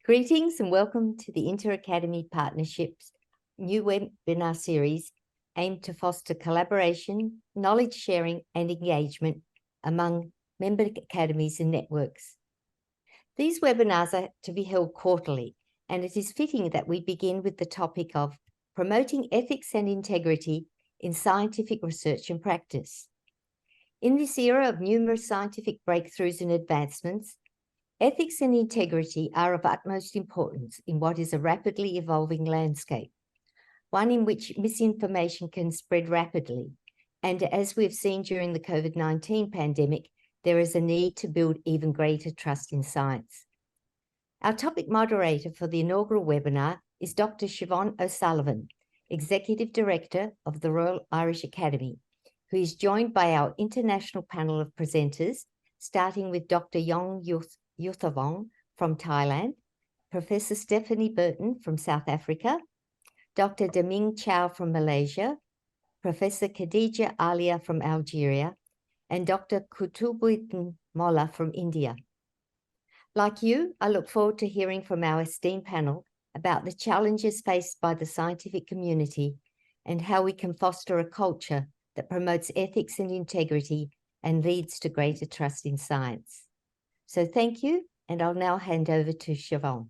Greetings and welcome to the Inter-Academy Partnership's new webinar series aimed to foster collaboration, knowledge sharing and engagement among member academies and networks. These webinars are to be held quarterly, and it is fitting that we begin with the topic of promoting ethics and integrity in scientific research and practice. In this era of numerous scientific breakthroughs and advancements, ethics and integrity are of utmost importance in what is a rapidly evolving landscape, one in which misinformation can spread rapidly. And as we've seen during the COVID-19 pandemic, there is a need to build even greater trust in science. Our topic moderator for the inaugural webinar is Dr. Siobhán O'Sullivan, Executive Director of the Royal Irish Academy, who is joined by our international panel of presenters, starting with Dr. Yuthavong from Thailand, Professor Stephanie Burton from South Africa, Dr. Daming Chow from Malaysia, Professor Khadija Alia from Algeria, and Dr. Kutubuddin Molla from India. Like you, I look forward to hearing from our esteemed panel about the challenges faced by the scientific community and how we can foster a culture that promotes ethics and integrity and leads to greater trust in science. So thank you, and I'll now hand over to Siobhán.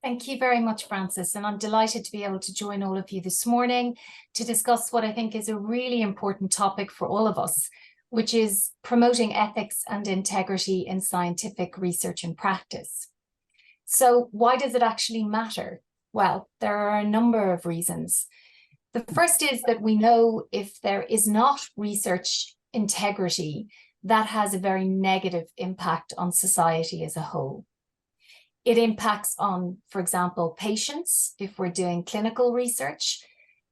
Thank you very much, Frances, and I'm delighted to be able to join all of you this morning to discuss what I think is a really important topic for all of us, which is promoting ethics and integrity in scientific research and practice. So why does it actually matter? Well, there are a number of reasons. The first is that we know if there is not research integrity, that has a very negative impact on society as a whole. It impacts on, for example, patients, if we're doing clinical research.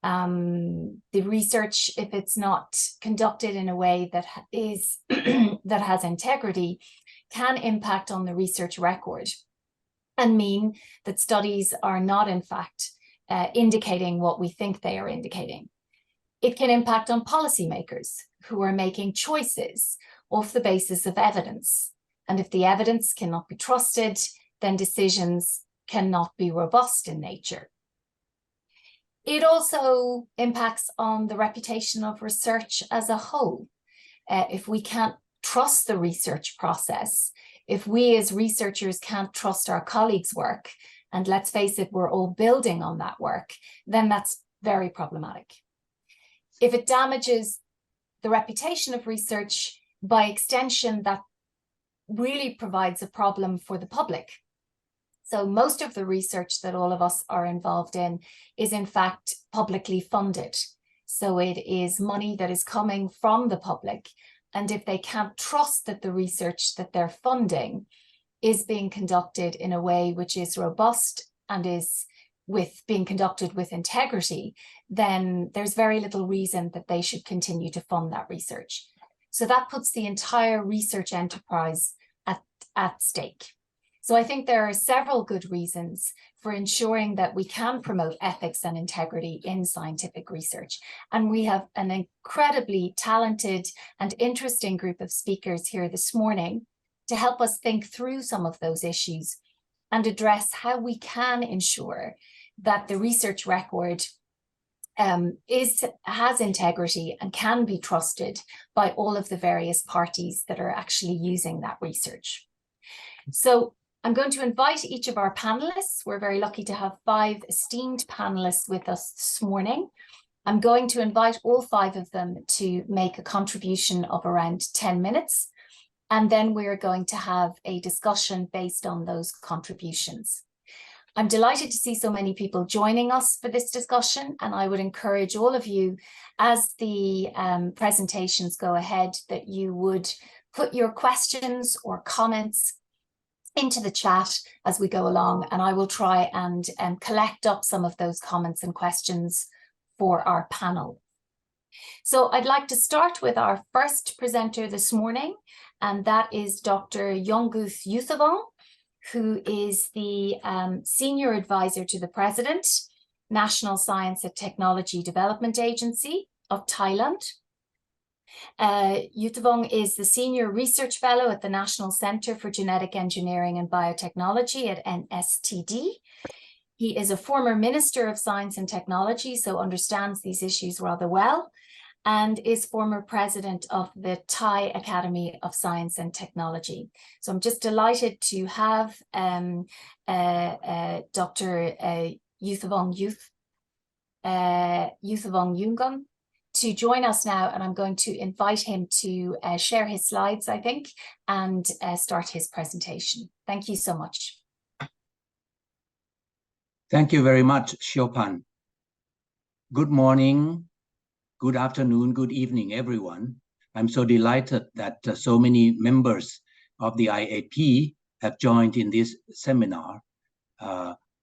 The research, if it's not conducted in a way that is that has integrity, can impact on the research record and mean that studies are not, in fact, indicating what we think they are indicating. It can impact on policymakers who are making choices off the basis of evidence. And if the evidence cannot be trusted, then decisions cannot be robust in nature. It also impacts on the reputation of research as a whole. If we can't trust the research process, if we as researchers can't trust our colleagues' work, and let's face it, we're all building on that work, then that's very problematic. If it damages the reputation of research, by extension, that really provides a problem for the public. So most of the research that all of us are involved in is in fact publicly funded. So it is money that is coming from the public. And if they can't trust that the research that they're funding is being conducted in a way which is robust and is being conducted with integrity, then there's very little reason that they should continue to fund that research. So that puts the entire research enterprise at stake. So I think there are several good reasons for ensuring that we can promote ethics and integrity in scientific research. And we have an incredibly talented and interesting group of speakers here this morning to help us think through some of those issues and address how we can ensure that the research record has integrity and can be trusted by all of the various parties that are actually using that research. So I'm going to invite each of our panelists. We're very lucky to have 5 esteemed panelists with us this morning. I'm going to invite all 5 of them to make a contribution of around 10 minutes. And then we're going to have a discussion based on those contributions. I'm delighted to see so many people joining us for this discussion, and I would encourage all of you, as the presentations go ahead, that you would put your questions or comments into the chat as we go along, and I will try and collect up some of those comments and questions for our panel. So I'd like to start with our first presenter this morning, and that is Dr. Yuthavong, who is the Senior Advisor to the President, National Science and Technology Development Agency of Thailand. Yuthavong is the Senior Research Fellow at the National Centre for Genetic Engineering and Biotechnology at NSTD. He is a former Minister of Science and Technology, so understands these issues rather well, and is former President of the Thai Academy of Science and Technology. So I'm just delighted to have Dr. Yuthavong Yongyuth to join us now, and I'm going to invite him to share his slides, I think, and start his presentation. Thank you so much. Thank you very much, Siobhán. Good morning, good afternoon, good evening, everyone. I'm so delighted that so many members of the IAP have joined in this seminar.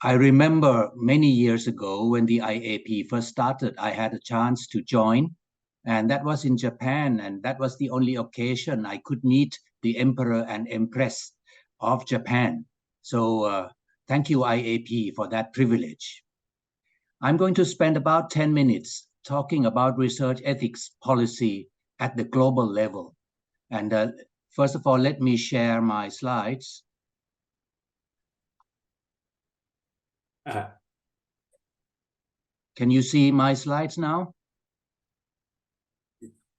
I remember many years ago when the IAP first started, I had a chance to join, and that was in Japan, and that was the only occasion I could meet the Emperor and Empress of Japan. So thank you, IAP, for that privilege. I'm going to spend about 10 minutes talking about research ethics policy at the global level. And first of all, let me share my slides. Can you see my slides now?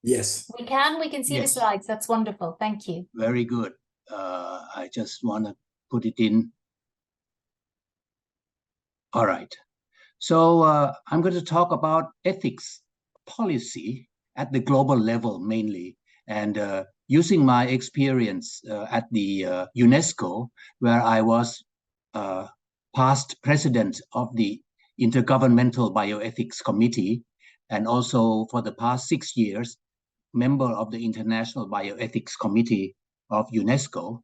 Yes. We can see Yes. the slides. That's wonderful. Thank you. Very good. I just want to put it in. All right. So I'm going to talk about ethics policy at the global level mainly, and using my experience at the UNESCO, where I was past president of the Intergovernmental Bioethics Committee, and also for the past 6 years, member of the International Bioethics Committee of UNESCO.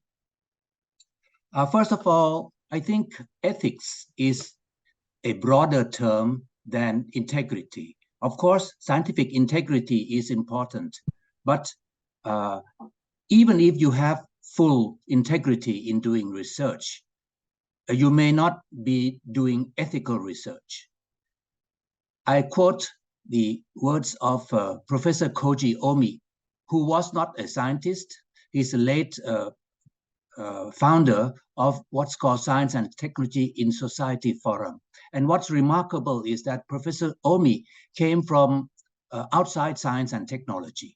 First of all, I think ethics is a broader term than integrity. Of course, scientific integrity is important, but even if you have full integrity in doing research, you may not be doing ethical research. I quote the words of Professor Koji Omi, who was not a scientist. He's a late founder of what's called Science and Technology in Society Forum. And what's remarkable is that Professor Omi came from outside science and technology.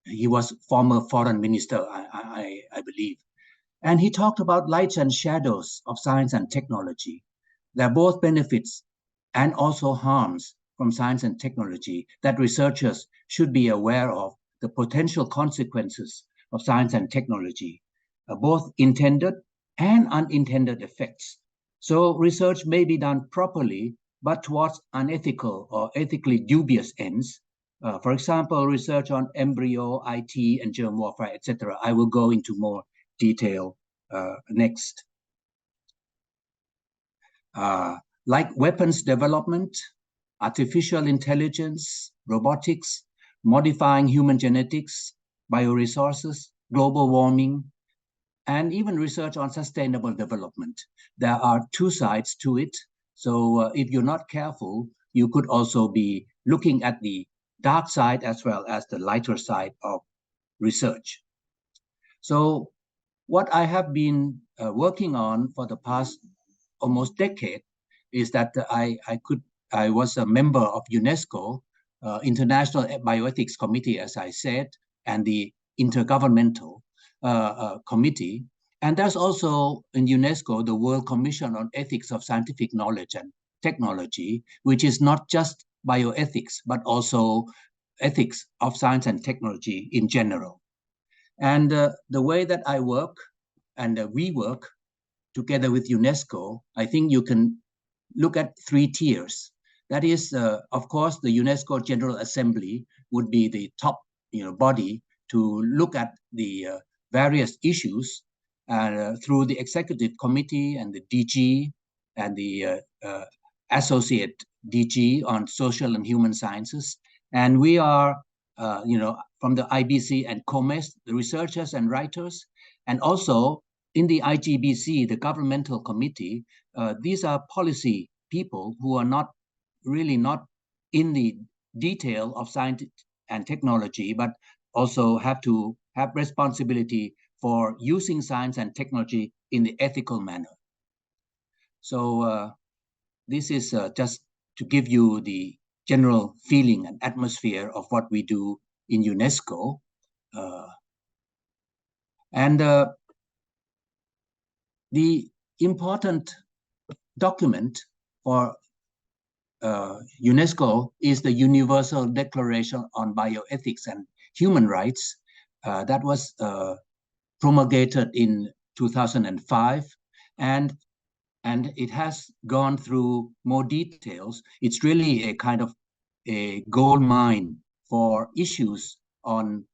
He was former foreign minister, I believe. And he talked about lights and shadows of science and technology. There are both benefits and also harms from science and technology that researchers should be aware of, the potential consequences of science and technology, both intended and unintended effects. So research may be done properly, but towards unethical or ethically dubious ends. For example, research on embryo, IT, and germ warfare, etc. I will go into more detail next. Like weapons development, artificial intelligence, robotics, modifying human genetics, bioresources, global warming, and even research on sustainable development. There are two sides to it. So if you're not careful, you could also be looking at the dark side as well as the lighter side of research. So what I have been working on for the past almost decade is that I was a member of UNESCO, International Bioethics Committee, as I said, and the Intergovernmental Committee. And there's also in UNESCO, the World Commission on Ethics of Scientific Knowledge and Technology, which is not just bioethics, but also ethics of science and technology in general. And the way that I work and we work together with UNESCO, I think you can look at 3 tiers. That is, of course, the UNESCO General Assembly would be the top body to look at the various issues through the Executive Committee and the DG and the Associate DG on Social and Human Sciences. And we are, from the IBC and COMES, the researchers and writers, and also in the IGBC, the Governmental Committee, these are policy people who are not really not in the detail of science and technology, but also have to have responsibility for using science and technology in the ethical manner. So this is just to give you the general feeling and atmosphere of what we do in UNESCO. The important document for UNESCO is the Universal Declaration on Bioethics and Human Rights that was promulgated in 2005, and it has gone through more details. It's really a kind of a gold mine for issues on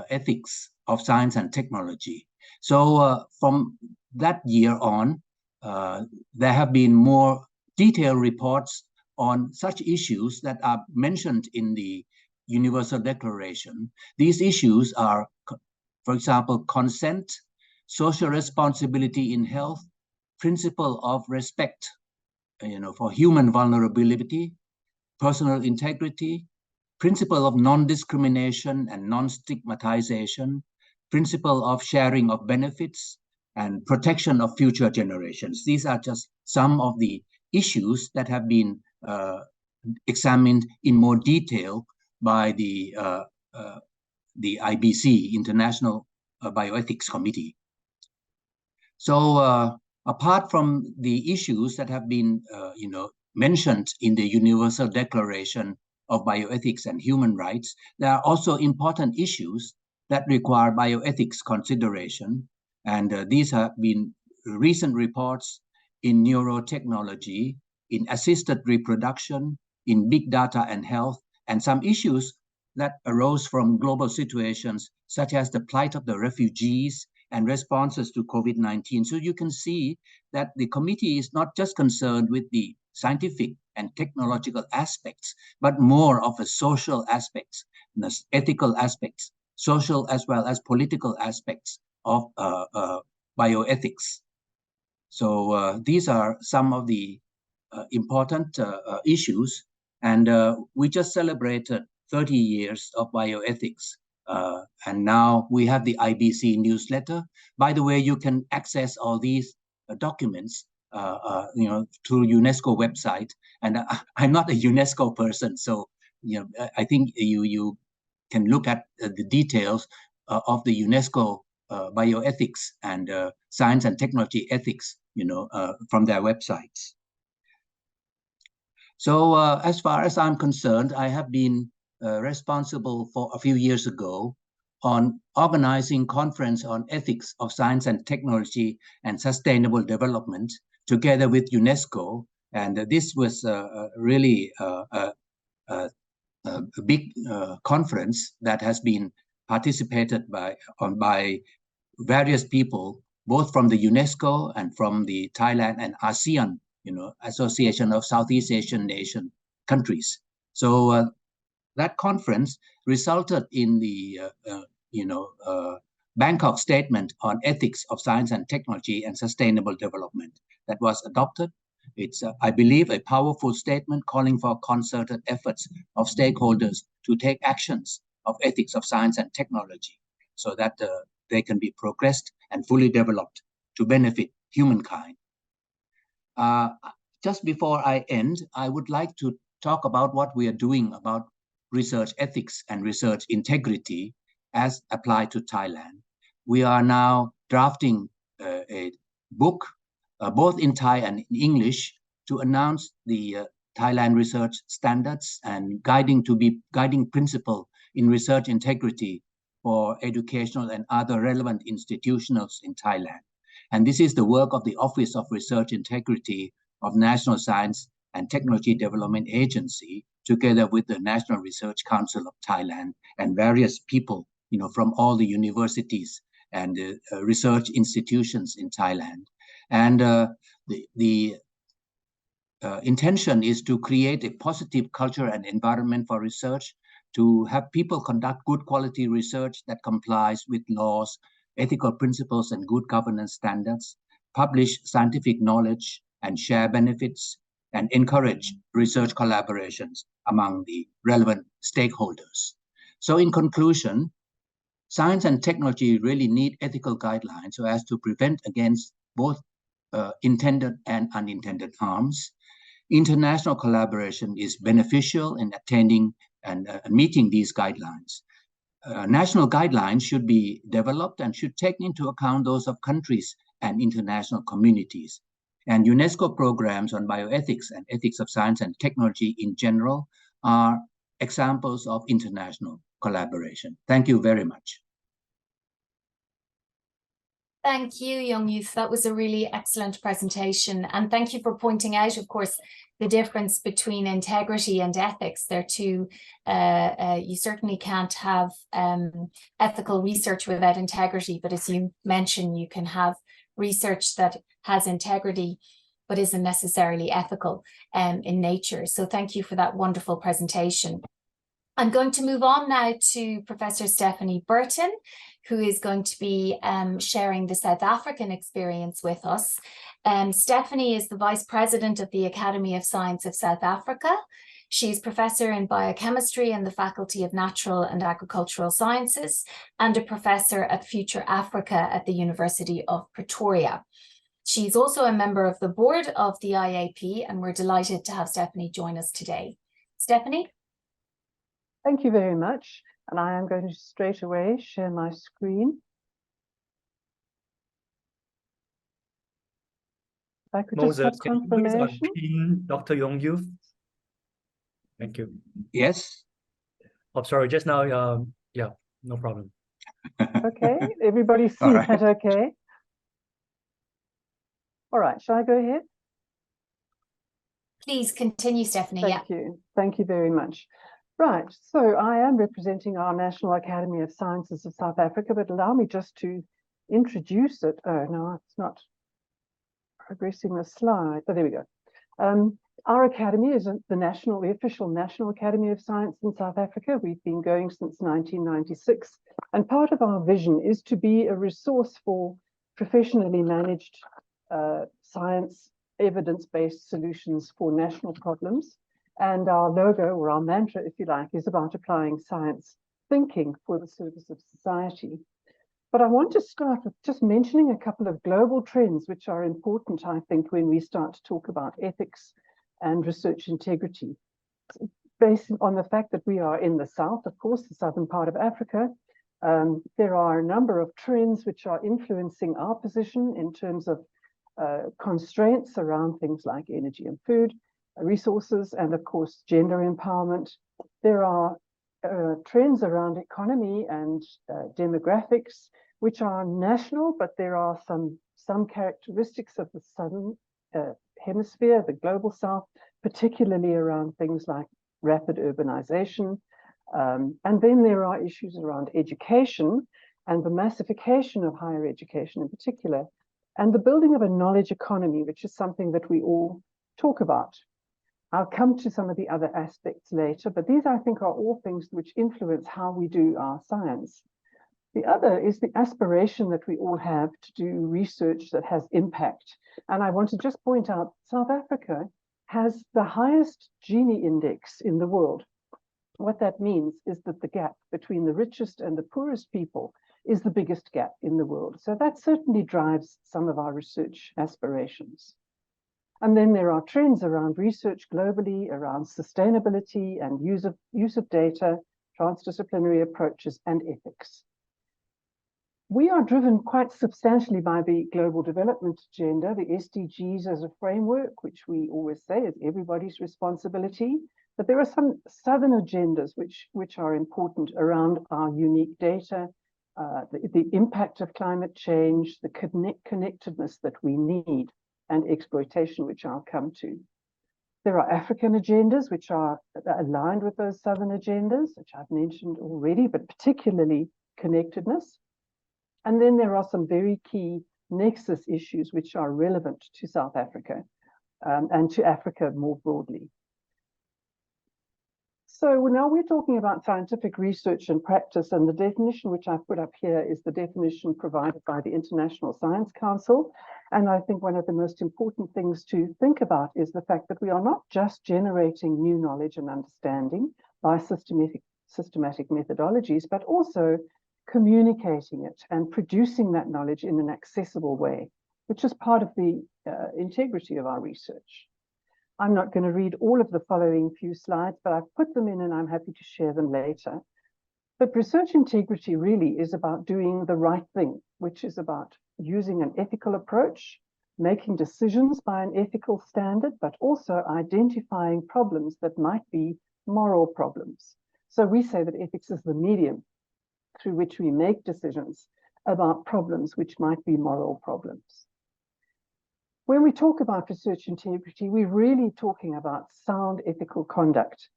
ethics of science and technology. So from that year on, there have been more detailed reports on such issues that are mentioned in the Universal Declaration. These issues are, for example, consent, social responsibility in health, principle of respect, for human vulnerability, personal integrity, principle of non-discrimination and non-stigmatization, principle of sharing of benefits, and protection of future generations. These are just some of the issues that have been examined in more detail by the IBC, International Bioethics Committee. So apart from the issues that have been, mentioned in the Universal Declaration of Bioethics and Human Rights, there are also important issues that require bioethics consideration. And these have been recent reports in neurotechnology, in assisted reproduction, in big data and health, and some issues that arose from global situations, such as the plight of the refugees and responses to COVID-19. So you can see that the committee is not just concerned with the scientific and technological aspects, but more of the social aspects, the ethical aspects, social as well as political aspects of bioethics. So these are some of the important issues. And we just celebrated 30 years of bioethics. And now we have the IBC newsletter. By the way, you can access all these documents through UNESCO website. And I'm not a UNESCO person, so I think you can look at the details of the UNESCO bioethics and science and technology ethics, from their websites. So as far as I'm concerned, I have been responsible for a few years ago on organizing conference on ethics of science and technology and sustainable development together with UNESCO. And this was really a big conference that has been participated by various people, both from the UNESCO and from the Thailand and ASEAN, Association of Southeast Asian Nation countries. So that conference resulted in the Bangkok Statement on Ethics of Science and Technology and Sustainable Development that was adopted. It's, I believe, a powerful statement calling for concerted efforts of stakeholders to take actions of ethics of science and technology so that they can be progressed and fully developed to benefit humankind. Just before I end, I would like to talk about what we are doing about research ethics and research integrity as applied to Thailand. We are now drafting a book, both in Thai and in English, to announce the Thailand research standards and guiding principle in research integrity for educational and other relevant institutions in Thailand. And this is the work of the Office of Research Integrity of National Science and Technology Development Agency, together with the National Research Council of Thailand and various people, from all the universities and research institutions in Thailand. And the intention is to create a positive culture and environment for research, to have people conduct good quality research that complies with laws, ethical principles, and good governance standards, publish scientific knowledge and share benefits, and encourage research collaborations among the relevant stakeholders. So in conclusion, Science and technology really need ethical guidelines so as to prevent against both intended and unintended harms. International collaboration is beneficial in attaining and meeting these guidelines. National guidelines should be developed and should take into account those of countries and international communities. And UNESCO programs on bioethics and ethics of science and technology in general are examples of international collaboration. Thank you very much. Thank you, Yongyuth. That was a really excellent presentation. And thank you for pointing out, of course, the difference between integrity and ethics. They're two, you certainly can't have ethical research without integrity, but as you mentioned, you can have research that has integrity, but isn't necessarily ethical in nature. So thank you for that wonderful presentation. I'm going to move on now to Professor Stephanie Burton, who is going to be sharing the South African experience with us. Stephanie is the Vice President of the Academy of Science of South Africa. She's Professor in Biochemistry in the Faculty of Natural and Agricultural Sciences and a Professor at Future Africa at the University of Pretoria. She's also a member of the board of the IAP, and we're delighted to have Stephanie join us today. Stephanie? Thank you very much. And I am going to straight away share my screen. If I could just have confirmation. Dr. Yongyuth. Thank you. Yes. Oh, sorry, just now, yeah, no problem. Okay, everybody see that okay? All right, shall I go ahead? Please continue, Stephanie. Thank you. Thank you very much. Right, so I am representing our National Academy of Sciences of South Africa, but allow me just to introduce it. Oh, no, it's not progressing the slide. Oh, there we go. Our academy is the official National Academy of Science in South Africa. We've been going since 1996, and part of our vision is to be a resource for professionally managed science, evidence-based solutions for national problems. And our logo, or our mantra, if you like, is about applying science thinking for the service of society. But I want to start with just mentioning a couple of global trends which are important, I think, when we start to talk about ethics and research integrity. Based on the fact that we are in the south, of course, the southern part of Africa, there are a number of trends which are influencing our position in terms of constraints around things like energy and food, resources, and of course gender empowerment. There are trends around economy and demographics which are national, but there are some characteristics of the southern hemisphere, the global south, particularly around things like rapid urbanization. And then there are issues around education and the massification of higher education in particular, and the building of a knowledge economy, which is something that we all talk about. I'll come to some of the other aspects later, but these, I think, are all things which influence how we do our science. The other is the aspiration that we all have to do research that has impact. And I want to just point out, South Africa has the highest Gini index in the world. What that means is that the gap between the richest and the poorest people is the biggest gap in the world. So that certainly drives some of our research aspirations. And then there are trends around research globally, around sustainability and use of data, transdisciplinary approaches, and ethics. We are driven quite substantially by the Global Development Agenda, the SDGs as a framework, which we always say is everybody's responsibility. But there are some southern agendas which are important around our unique data, the impact of climate change, the connectedness that we need, and exploitation, which I'll come to. There are African agendas which are aligned with those southern agendas, which I've mentioned already, but particularly connectedness. And then there are some very key nexus issues which are relevant to South Africa and to Africa more broadly. So now we're talking about scientific research and practice, and the definition which I've put up here is the definition provided by the International Science Council. And I think one of the most important things to think about is the fact that we are not just generating new knowledge and understanding by systematic methodologies, but also communicating it and producing that knowledge in an accessible way, which is part of the integrity of our research. I'm not going to read all of the following few slides, but I've put them in and I'm happy to share them later. But research integrity really is about doing the right thing, which is about using an ethical approach, making decisions by an ethical standard, but also identifying problems that might be moral problems. So we say that ethics is the medium through which we make decisions about problems which might be moral problems. When we talk about research integrity, we're really talking about sound ethical conduct.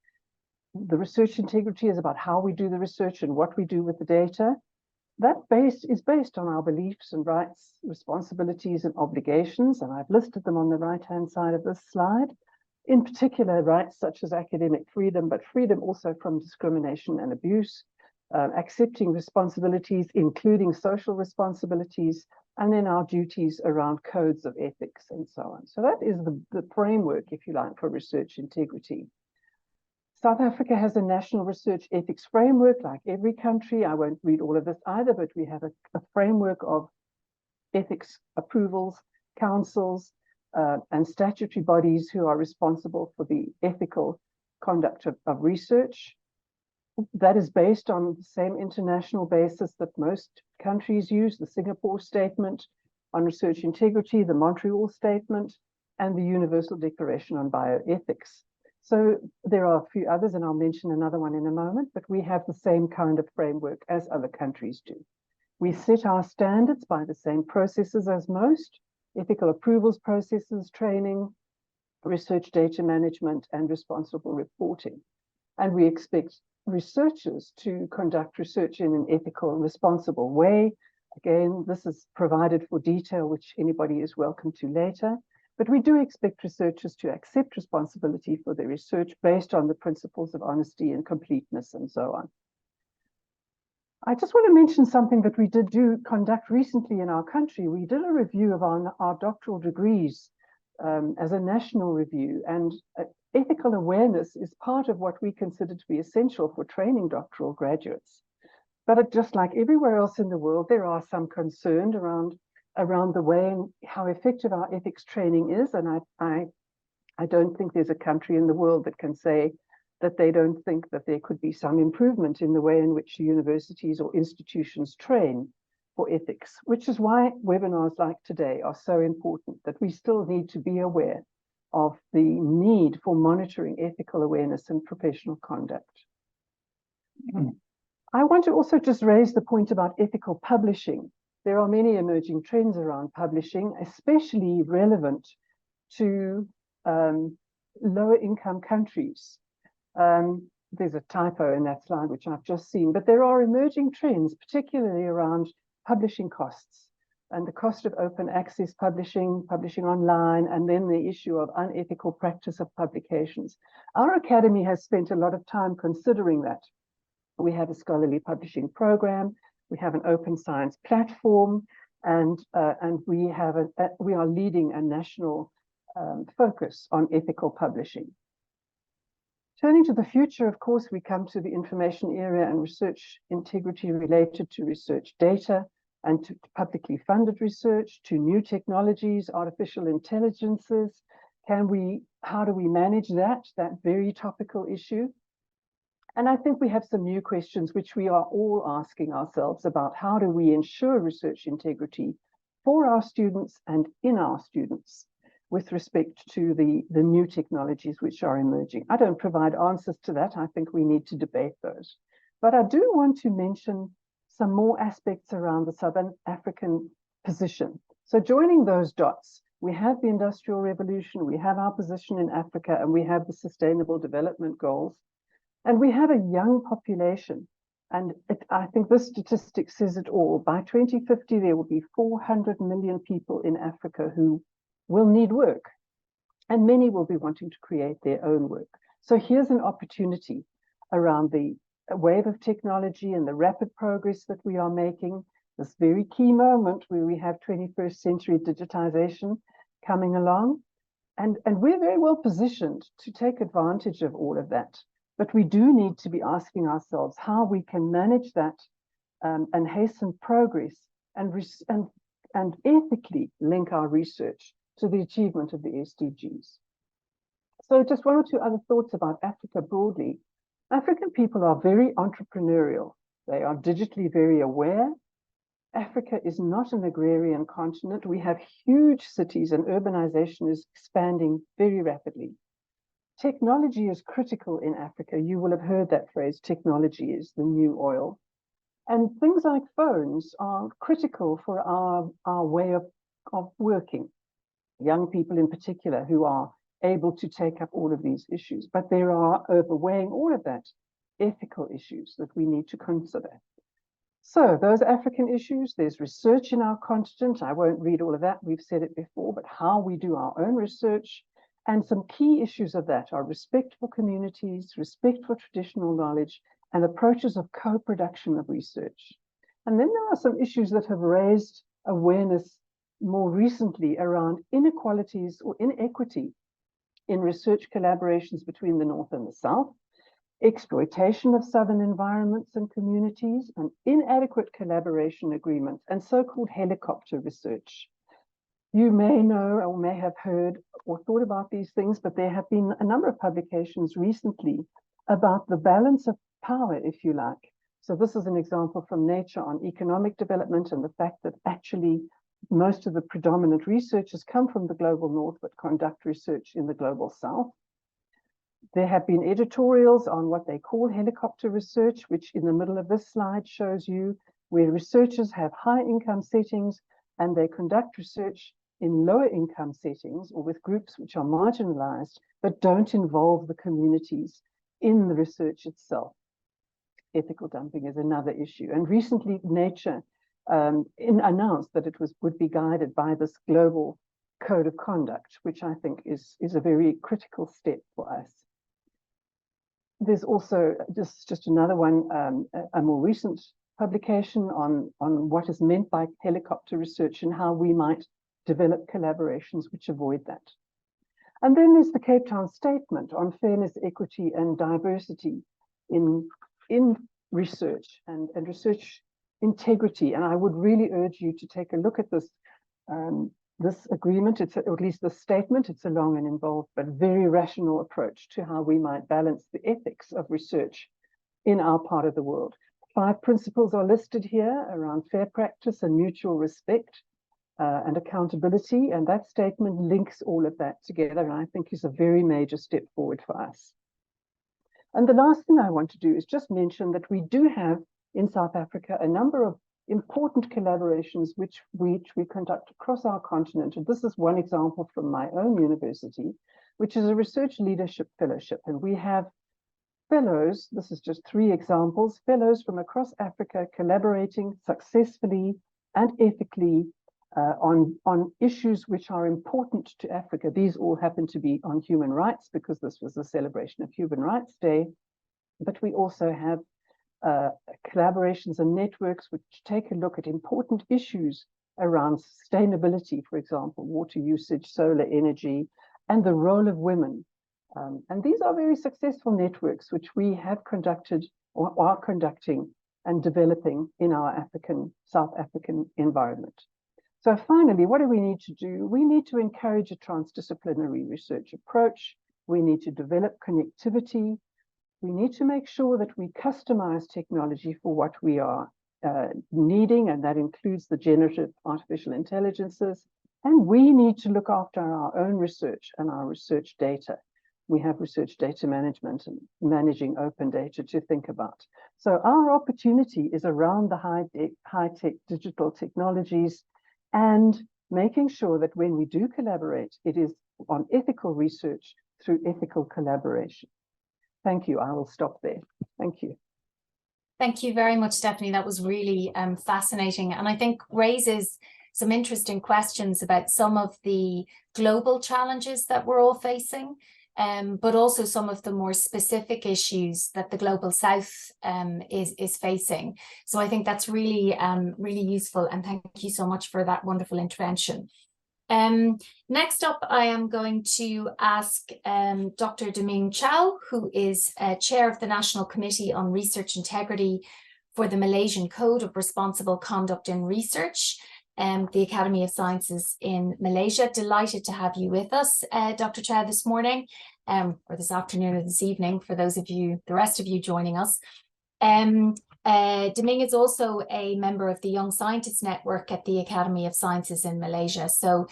The research integrity is about how we do the research and what we do with the data. That base is based on our beliefs and rights, responsibilities and obligations, and I've listed them on the right-hand side of this slide. In particular, rights such as academic freedom, but freedom also from discrimination and abuse, accepting responsibilities, including social responsibilities, and then our duties around codes of ethics and so on. So that is the framework, if you like, for research integrity. South Africa has a national research ethics framework like every country. I won't read all of this either, but we have a framework of ethics approvals, councils, and statutory bodies who are responsible for the ethical conduct of research. That is based on the same international basis that most countries use, the Singapore Statement on Research Integrity, the Montreal Statement, and the Universal Declaration on Bioethics. So there are a few others, and I'll mention another one in a moment, but we have the same kind of framework as other countries do. We set our standards by the same processes as most, ethical approvals processes, training, research data management, and responsible reporting. And we expect researchers to conduct research in an ethical and responsible way. Again, this is provided for detail, which anybody is welcome to later. But we do expect researchers to accept responsibility for their research based on the principles of honesty and completeness and so on. I just want to mention something that we did conduct recently in our country. We did a review of our doctoral degrees as a national review, and ethical awareness is part of what we consider to be essential for training doctoral graduates. But just like everywhere else in the world, there are some concerns around the way and how effective our ethics training is. And I don't think there's a country in the world that can say that they don't think that there could be some improvement in the way in which universities or institutions train for ethics, which is why webinars like today are so important, that we still need to be aware of the need for monitoring ethical awareness and professional conduct. I want to also just raise the point about ethical publishing. There are many emerging trends around publishing, especially relevant to lower income countries. There's a typo in that slide, which I've just seen, but there are emerging trends, particularly around publishing costs and the cost of open access publishing, publishing online, and then the issue of unethical practice of publications. Our academy has spent a lot of time considering that. We have a scholarly publishing program, we have an open science platform, and we are leading a national focus on ethical publishing. Turning to the future, of course, we come to the information era and research integrity related to research data and to publicly funded research, to new technologies, artificial intelligences. How do we manage that very topical issue? And I think we have some new questions which we are all asking ourselves about how do we ensure research integrity for our students and in our students with respect to the new technologies which are emerging. I don't provide answers to that. I think we need to debate those. But I do want to mention some more aspects around the Southern African position. So joining those dots, we have the Industrial Revolution, we have our position in Africa, and we have the Sustainable Development Goals. And we have a young population. And I think this statistic says it all. By 2050, there will be 400 million people in Africa who will need work. And many will be wanting to create their own work. So here's an opportunity around the wave of technology and the rapid progress that we are making, this very key moment where we have 21st century digitization coming along. And we're very well positioned to take advantage of all of that. But we do need to be asking ourselves how we can manage that and hasten progress and ethically link our research to the achievement of the SDGs. So just one or two other thoughts about Africa broadly. African people are very entrepreneurial. They are digitally very aware. Africa is not an agrarian continent. We have huge cities and urbanization is expanding very rapidly. Technology is critical in Africa. You will have heard that phrase, technology is the new oil. And things like phones are critical for our way of working. Young people in particular who are able to take up all of these issues. But there are, overweighing all of that, ethical issues that we need to consider. So those African issues, there's research in our continent. I won't read all of that, we've said it before, but how we do our own research. And some key issues of that are respect for communities, respect for traditional knowledge, and approaches of co-production of research. And then there are some issues that have raised awareness more recently around inequalities or inequity in research collaborations between the North and the South, exploitation of southern environments and communities, and inadequate collaboration agreements, and so-called helicopter research. You may know or may have heard or thought about these things, but there have been a number of publications recently about the balance of power, if you like. So this is an example from Nature on economic development and the fact that actually most of the predominant researchers come from the global North, but conduct research in the global South. There have been editorials on what they call helicopter research, which in the middle of this slide shows you where researchers have high income settings and they conduct research in lower income settings or with groups which are marginalized, but don't involve the communities in the research itself. Ethical dumping is another issue. And recently Nature announced that it would be guided by this global code of conduct, which I think is a very critical step for us. There's also just another one, a more recent publication on what is meant by helicopter research and how we might develop collaborations which avoid that. And then there's the Cape Town Statement on fairness, equity, and diversity in research and research integrity. And I would really urge you to take a look at this this agreement, or at least this statement. It's a long and involved but very rational approach to how we might balance the ethics of research in our part of the world. 5 principles are listed here around fair practice and mutual respect and accountability, and that statement links all of that together, and I think is a very major step forward for us. And the last thing I want to do is just mention that we do have in South Africa a number of important collaborations which we conduct across our continent. And this is one example from my own university, which is a research leadership fellowship. And we have fellows, this is just 3 examples, fellows from across Africa collaborating successfully and ethically on issues which are important to Africa. These all happen to be on human rights because this was the celebration of Human Rights Day. But we also have collaborations and networks which take a look at important issues around sustainability, for example, water usage, solar energy, and the role of women. And these are very successful networks which we have conducted or are conducting and developing in our South African environment. So finally, what do we need to do? We need to encourage a transdisciplinary research approach. We need to develop connectivity. We need to make sure that we customize technology for what we are needing, and that includes the generative artificial intelligences. And we need to look after our own research and our research data. We have research data management and managing open data to think about. So our opportunity is around the high-tech digital technologies and making sure that when we do collaborate, it is on ethical research through ethical collaboration. Thank you. I will stop there. Thank you. Thank you very much, Stephanie. That was really fascinating, and I think raises some interesting questions about some of the global challenges that we're all facing, but also some of the more specific issues that the Global South is facing. So I think that's really, really useful, and thank you so much for that wonderful intervention. Next up, I am going to ask Dr. Deming Chow, who is chair of the National Committee on Research Integrity for the Malaysian Code of Responsible Conduct in Research, the Academy of Sciences in Malaysia. Delighted to have you with us, Dr. Chow, this morning, or this afternoon or this evening, for those of you, the rest of you joining us. Deming is also a member of the Young Scientists Network at the Academy of Sciences in Malaysia. So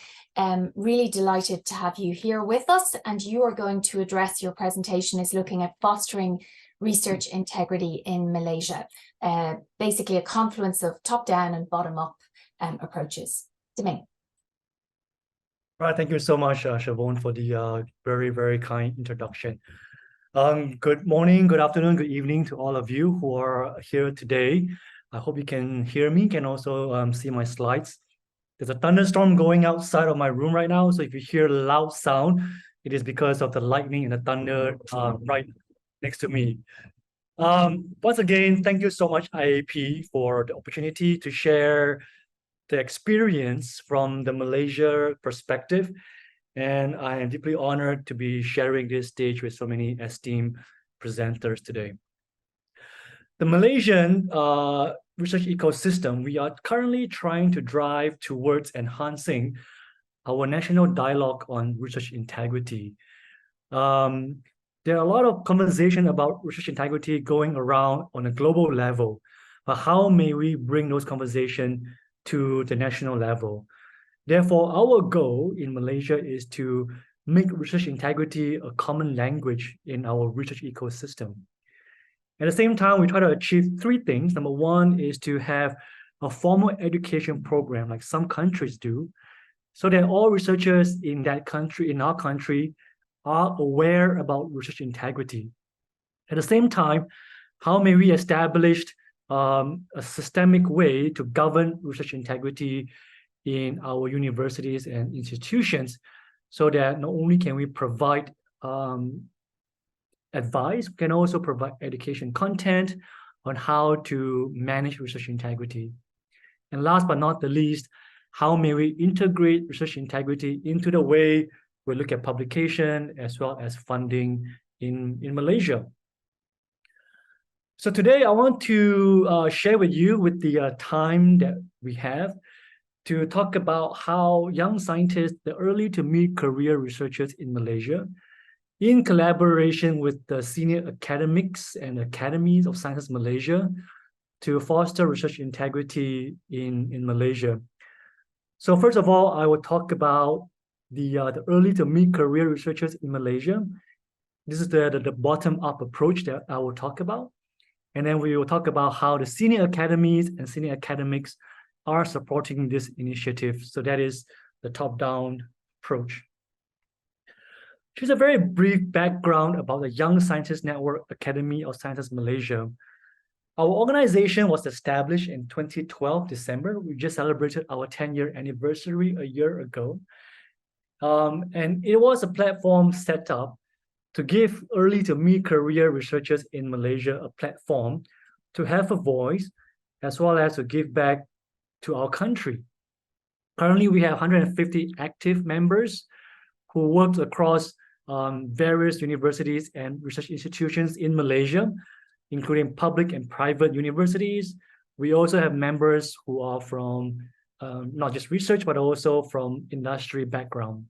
really delighted to have you here with us, and you are going to address, your presentation is looking at fostering research integrity in Malaysia, basically a confluence of top-down and bottom-up approaches. Deming. Right, thank you so much, Siobhán, for the very, very kind introduction. Good morning, good afternoon, good evening to all of you who are here today. I hope you can hear me, can also see my slides. There's a thunderstorm going outside of my room right now, so if you hear loud sound, it is because of the lightning and the thunder right next to me. Once again, thank you so much, IAP, for the opportunity to share the experience from the Malaysia perspective. And I am deeply honored to be sharing this stage with so many esteemed presenters today. The Malaysian research ecosystem, we are currently trying to drive towards enhancing our national dialogue on research integrity. There are a lot of conversation about research integrity going around on a global level, but how may we bring those conversations to the national level? Therefore, our goal in Malaysia is to make research integrity a common language in our research ecosystem. At the same time, we try to achieve three things. Number one is to have a formal education program like some countries do, so that all researchers in that country, in our country, are aware about research integrity. At the same time, how may we establish a systemic way to govern research integrity in our universities and institutions, so that not only can we provide advice, we can also provide education content on how to manage research integrity. And last but not the least, how may we integrate research integrity into the way we look at publication as well as funding in Malaysia. So today I want to share with you, with the time that we have, to talk about how young scientists, the early to mid-career researchers in Malaysia, in collaboration with the senior academics and academies of sciences Malaysia, to foster research integrity in Malaysia. So first of all, I will talk about the early to mid-career researchers in Malaysia. This is the bottom-up approach that I will talk about. And then we will talk about how the senior academies and senior academics are supporting this initiative. So that is the top-down approach. Here's a very brief background about the Young Scientists Network Academy of Sciences Malaysia. Our organization was established in 2012, December. We just celebrated our 10-year anniversary a year ago. And it was a platform set up to give early to mid-career researchers in Malaysia a platform to have a voice, as well as to give back to our country. Currently, we have 150 active members who work across various universities and research institutions in Malaysia, including public and private universities. We also have members who are from not just research, but also from industry background.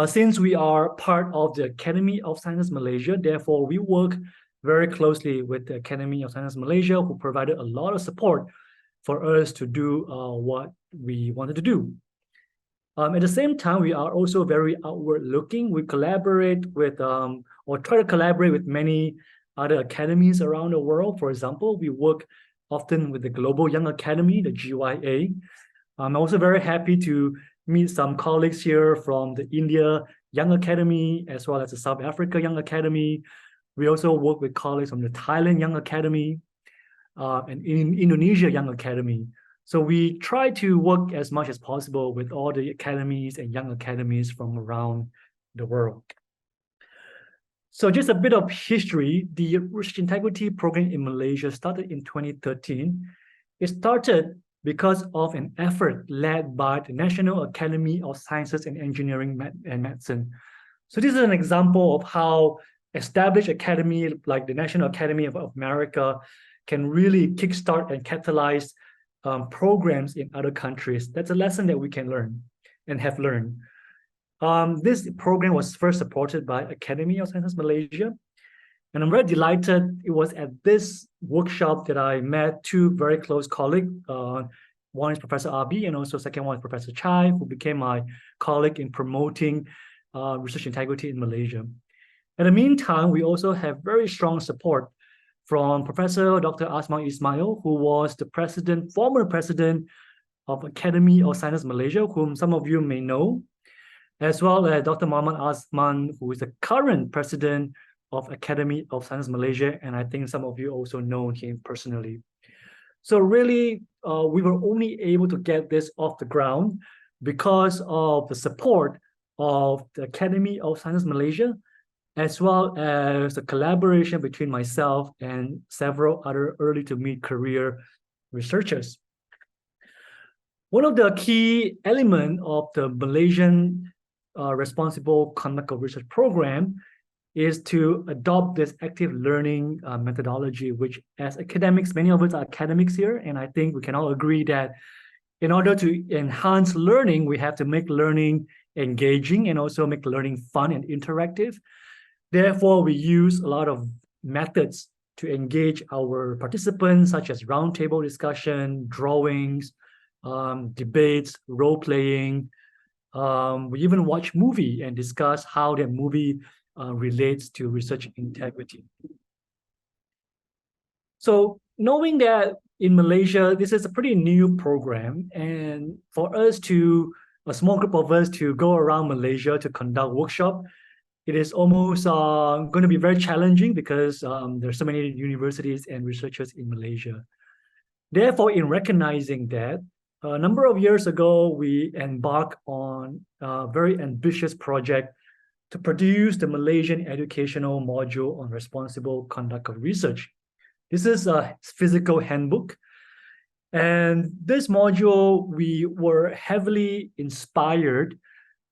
Since we are part of the Academy of Sciences Malaysia, therefore we work very closely with the Academy of Sciences Malaysia, who provided a lot of support for us to do what we wanted to do. At the same time, we are also very outward looking. We collaborate with, or try to collaborate with many other academies around the world. For example, we work often with the Global Young Academy, the GYA. I'm also very happy to meet some colleagues here from the India Young Academy, as well as the South Africa Young Academy. We also work with colleagues from the Thailand Young Academy and in Indonesia Young Academy. So we try to work as much as possible with all the academies and young academies from around the world. So just a bit of history. The Research Integrity Program in Malaysia started in 2013. It started because of an effort led by the National Academy of Sciences and Engineering and Medicine. So this is an example of how established academy like the National Academy of America can really kickstart and catalyze programs in other countries. That's a lesson that we can learn and have learned. This program was first supported by Academy of Sciences Malaysia. And I'm very delighted. It was at this workshop that I met two very close colleagues. One is Professor Abi, and also second one is Professor Chai, who became my colleague in promoting research integrity in Malaysia. In the meantime, we also have very strong support from Professor Dr. Asma Ismail, who was the former president of Academy of Sciences Malaysia, whom some of you may know, as well as Dr. Muhammad Azman, who is the current president of Academy of Sciences Malaysia, and I think some of you also know him personally. So really, we were only able to get this off the ground because of the support of the Academy of Sciences Malaysia, as well as the collaboration between myself and several other early to mid-career researchers. One of the key elements of the Malaysian Responsible Conduct of Research program is to adopt this active learning methodology, which as academics, many of us are academics here, and I think we can all agree that in order to enhance learning, we have to make learning engaging and also make learning fun and interactive. Therefore, we use a lot of methods to engage our participants, such as roundtable discussion, drawings, debates, role-playing. We even watch movie and discuss how that movie relates to research integrity. So knowing that in Malaysia, this is a pretty new program, and for us a small group of us to go around Malaysia to conduct workshop, it is almost going to be very challenging because there's so many universities and researchers in Malaysia. Therefore, in recognizing that, a number of years ago, we embarked on a very ambitious project to produce the Malaysian educational module on responsible conduct of research. This is a physical handbook. And this module, we were heavily inspired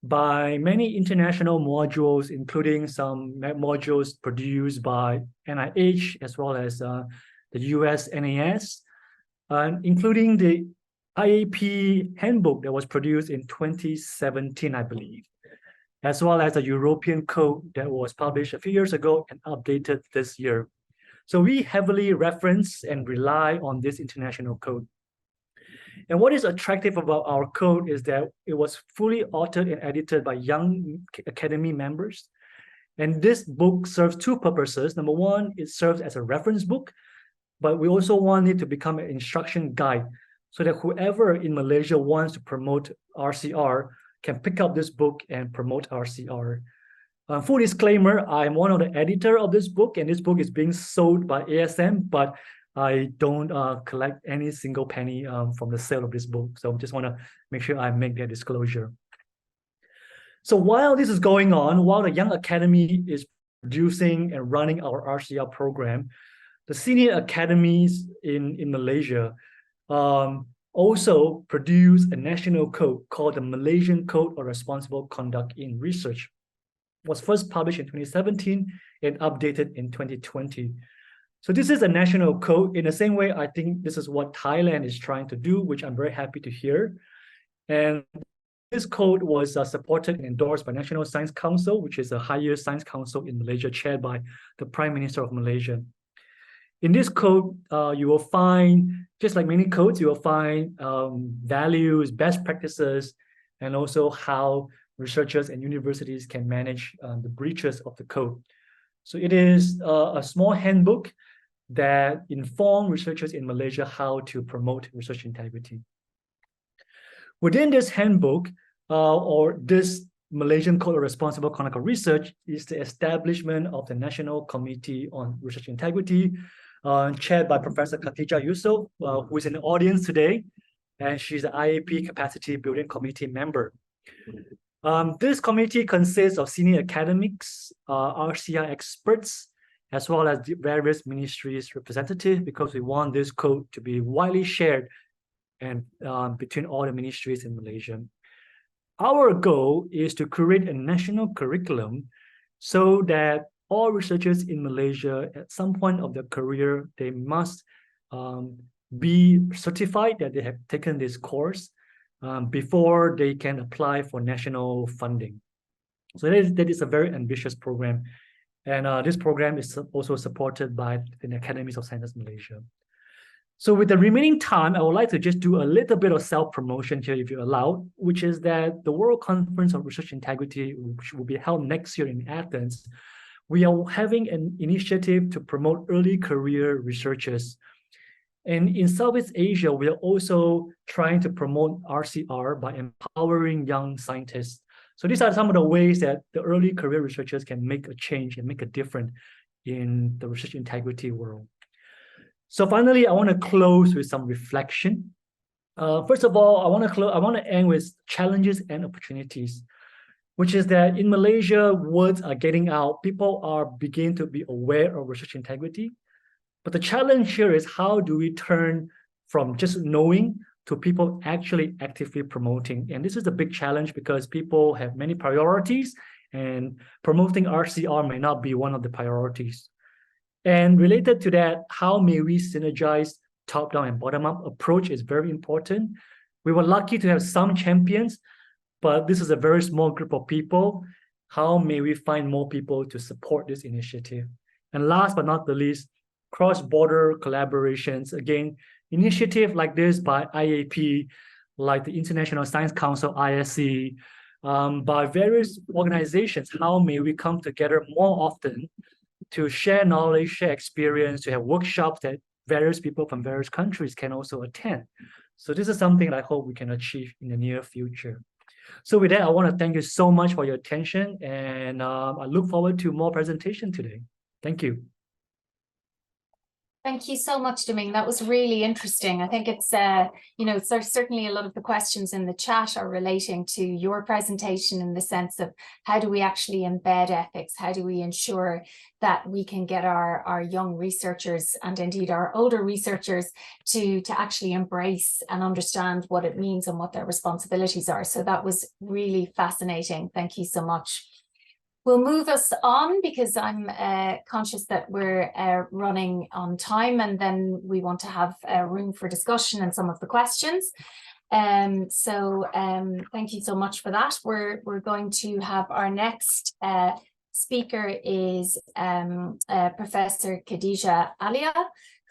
by many international modules, including some modules produced by NIH, as well as the US NAS, including the IAP handbook that was produced in 2017, I believe, as well as a European code that was published a few years ago and updated this year. So we heavily reference and rely on this international code. And what is attractive about our code is that it was fully authored and edited by young Academy members. And this book serves two purposes. Number one, it serves as a reference book, but we also want it to become an instruction guide so that whoever in Malaysia wants to promote RCR can pick up this book and promote RCR. Full disclaimer, I'm one of the editor of this book, and this book is being sold by ASM, but I don't collect any single penny from the sale of this book. So I just want to make sure I make that disclosure. So while this is going on, while the Young Academy is producing and running our RCR program, the senior academies in Malaysia also produce a national code called the Malaysian Code of Responsible Conduct in Research. It was first published in 2017 and updated in 2020. So this is a national code. In the same way, I think this is what Thailand is trying to do, which I'm very happy to hear. And this code was supported and endorsed by National Science Council, which is a higher science council in Malaysia, chaired by the Prime Minister of Malaysia. In this code, you will find, just like many codes, you will find values, best practices, and also how researchers and universities can manage the breaches of the code. So it is a small handbook that informs researchers in Malaysia how to promote research integrity. Within this handbook, or this Malaysian Code of Responsible Conduct of Research, is the establishment of the National Committee on Research Integrity, chaired by Professor Khatijah Yusof, who is in the audience today, and she's the IAP Capacity Building Committee member. This committee consists of senior academics, RCR experts, as well as the various ministries representatives, because we want this code to be widely shared and between all the ministries in Malaysia. Our goal is to create a national curriculum so that all researchers in Malaysia, at some point of their career, they must be certified that they have taken this course before they can apply for national funding. So that is a very ambitious program. And this program is also supported by the Academies of Sciences Malaysia. So with the remaining time, I would like to just do a little bit of self-promotion here, if you allow, which is that the World Conference on Research Integrity, which will be held next year in Athens, we are having an initiative to promote early career researchers. And in Southeast Asia, we are also trying to promote RCR by empowering young scientists. So these are some of the ways that the early career researchers can make a change and make a difference in the research integrity world. So finally, I want to close with some reflection. First of all, I want to end with challenges and opportunities, which is that in Malaysia, words are getting out. People are beginning to be aware of research integrity. But the challenge here is, how do we turn from just knowing to people actually actively promoting? And this is a big challenge because people have many priorities, and promoting RCR may not be one of the priorities. And related to that, how may we synergize top-down and bottom-up approach is very important. We were lucky to have some champions, but this is a very small group of people. How may we find more people to support this initiative? And last but not the least, cross-border collaborations. Again, initiative like this by IAP, like the International Science Council, ISC, by various organizations, how may we come together more often to share knowledge, share experience, to have workshops that various people from various countries can also attend. So this is something that I hope we can achieve in the near future. So with that, I want to thank you so much for your attention, and I look forward to more presentation today. Thank you. Thank you so much, Doming. That was really interesting. I think it's, you know, there's certainly a lot of the questions in the chat are relating to your presentation in the sense of how do we actually embed ethics? How do we ensure that we can get our young researchers and indeed our older researchers to actually embrace and understand what it means and what their responsibilities are? So that was really fascinating. Thank you so much. We'll move us on because I'm conscious that we're running on time, and then we want to have room for discussion and some of the questions. So thank you so much for that. We're going to have our next speaker is Professor Khadija Alia,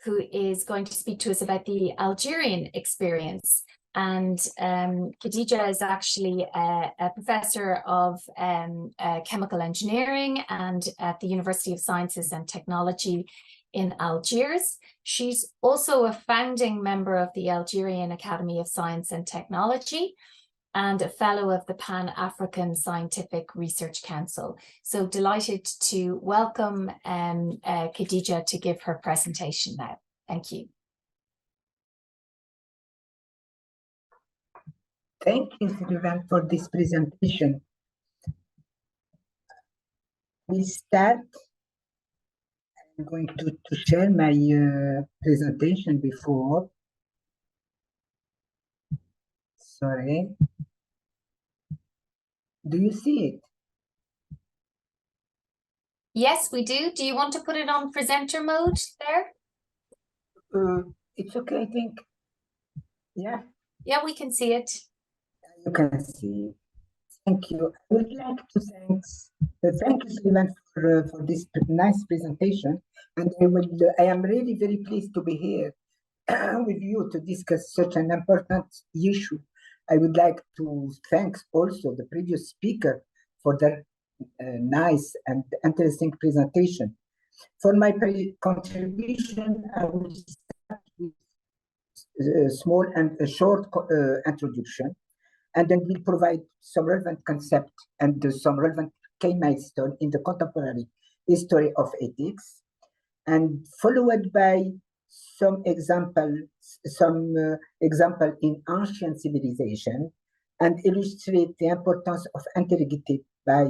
who is going to speak to us about the Algerian experience. And Khadija is actually a professor of chemical engineering and at the University of Sciences and Technology in Algiers. She's also a founding member of the Algerian Academy of Science and Technology and a fellow of the Pan-African Scientific Research Council. So delighted to welcome Khadija to give her presentation now. Thank you. Thank you, Siobhán, for this presentation. We start. I'm going to share my presentation before. Sorry. Do you see it? Yes, we do. Do you want to put it on presenter mode there? It's okay, I think. Yeah. Yeah, we can see it. You can see. Thank you. I would like to thank you, Siobhán, for this nice presentation. And I am really very pleased to be here with you to discuss such an important issue. I would like to thank also the previous speaker for their nice and interesting presentation. For my contribution, I will start with a small and a short introduction, and then we'll provide some relevant concept and some relevant key milestone in the contemporary history of ethics, and followed by some example in ancient civilization, and illustrate the importance of integrity by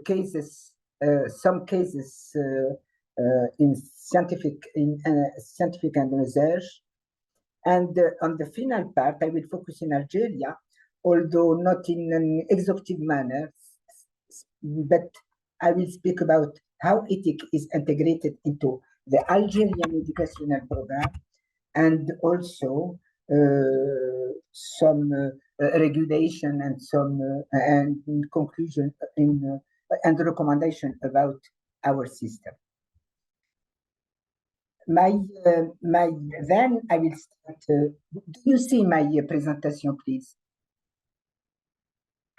cases, some cases in scientific and research. And on the final part, I will focus in Algeria, although not in an exhaustive manner, but I will speak about how ethics is integrated into the Algerian educational program, and also some regulation and some and conclusion and recommendation about our system. Then I will start. Do you see my presentation, please?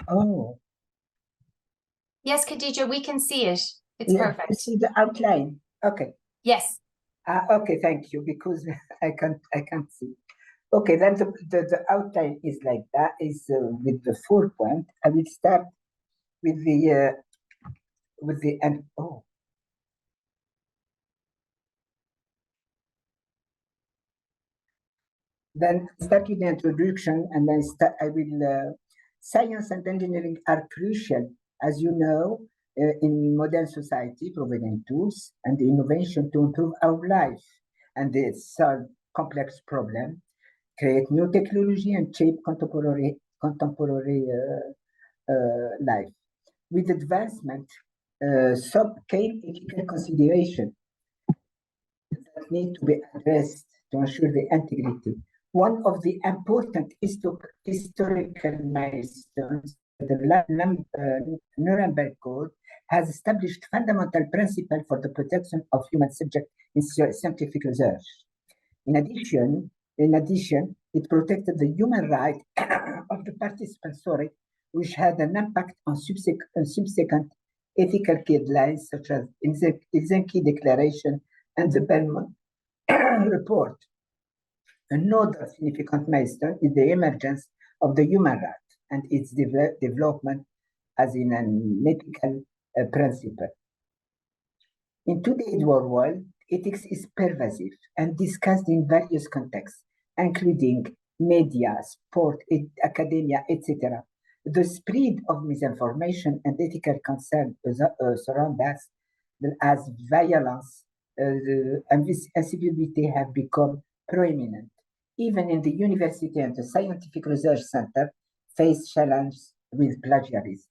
Oh. Yes, Khadija, we can see it. It's Yeah, perfect. you see the outline. Okay. Yes. Okay, thank you, because I can't see. Okay, then the outline is like that, is with the 4 point. I will start with the and oh. Then start with the introduction, and then I will. Science and engineering are crucial, as you know, in modern society, providing tools and innovation to improve our life and they solve complex problems, create new technology, and shape contemporary life. With advancement, some came ethical consideration that need to be addressed to ensure the integrity. One of the important historical milestones, the Nuremberg Code, has established fundamental principles for the protection of human subjects in scientific research. In addition, it protected the human right of the participants, which had an impact on subsequent ethical guidelines such as Helsinki Declaration and the Belmont Report. Another significant milestone is the emergence of the human right and its development as in an ethical principle. In today's world, ethics is pervasive and discussed in various contexts, including media, sport, academia, etc. The spread of misinformation and ethical concern surround us as violence and incivility have become prominent. Even in the university and the scientific research center face challenges with plagiarism.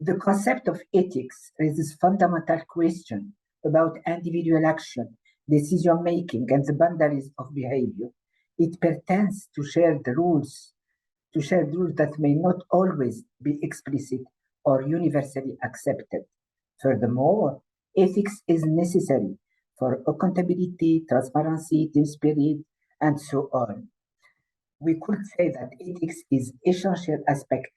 The concept of ethics raises fundamental questions about individual action, decision-making, and the boundaries of behavior. It pertains to shared rules that may not always be explicit or universally accepted. Furthermore, ethics is necessary for accountability, transparency, team spirit, and so on. We could say that ethics is an essential aspect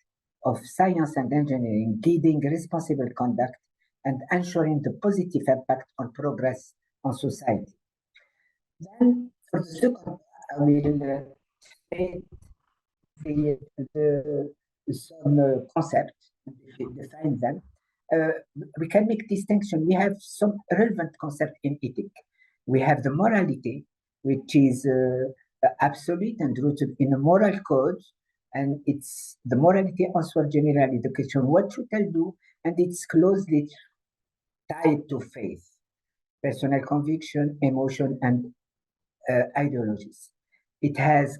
of science and engineering, guiding responsible conduct and ensuring the positive impact on progress on society. Then, for the second, I will state some concepts, define them. We can make distinction. We have some relevant concept in ethics. We have the morality, which is absolute and rooted in a moral code, and it's the morality answers generally the question what should I do, and it's closely tied to faith, personal conviction, emotion, and ideologies. It has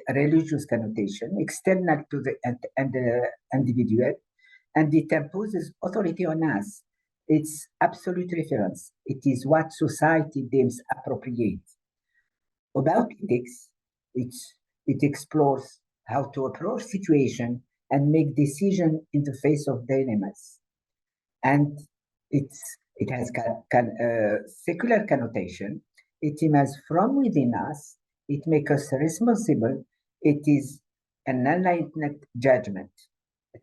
religious connotation external to the individual, and it imposes authority on us. It's absolute reference. It is what society deems appropriate. About ethics, it explores how to approach situation and make decisions in the face of dilemmas. And it has secular connotation. It emerges from within us. It makes us responsible. It is an enlightened judgment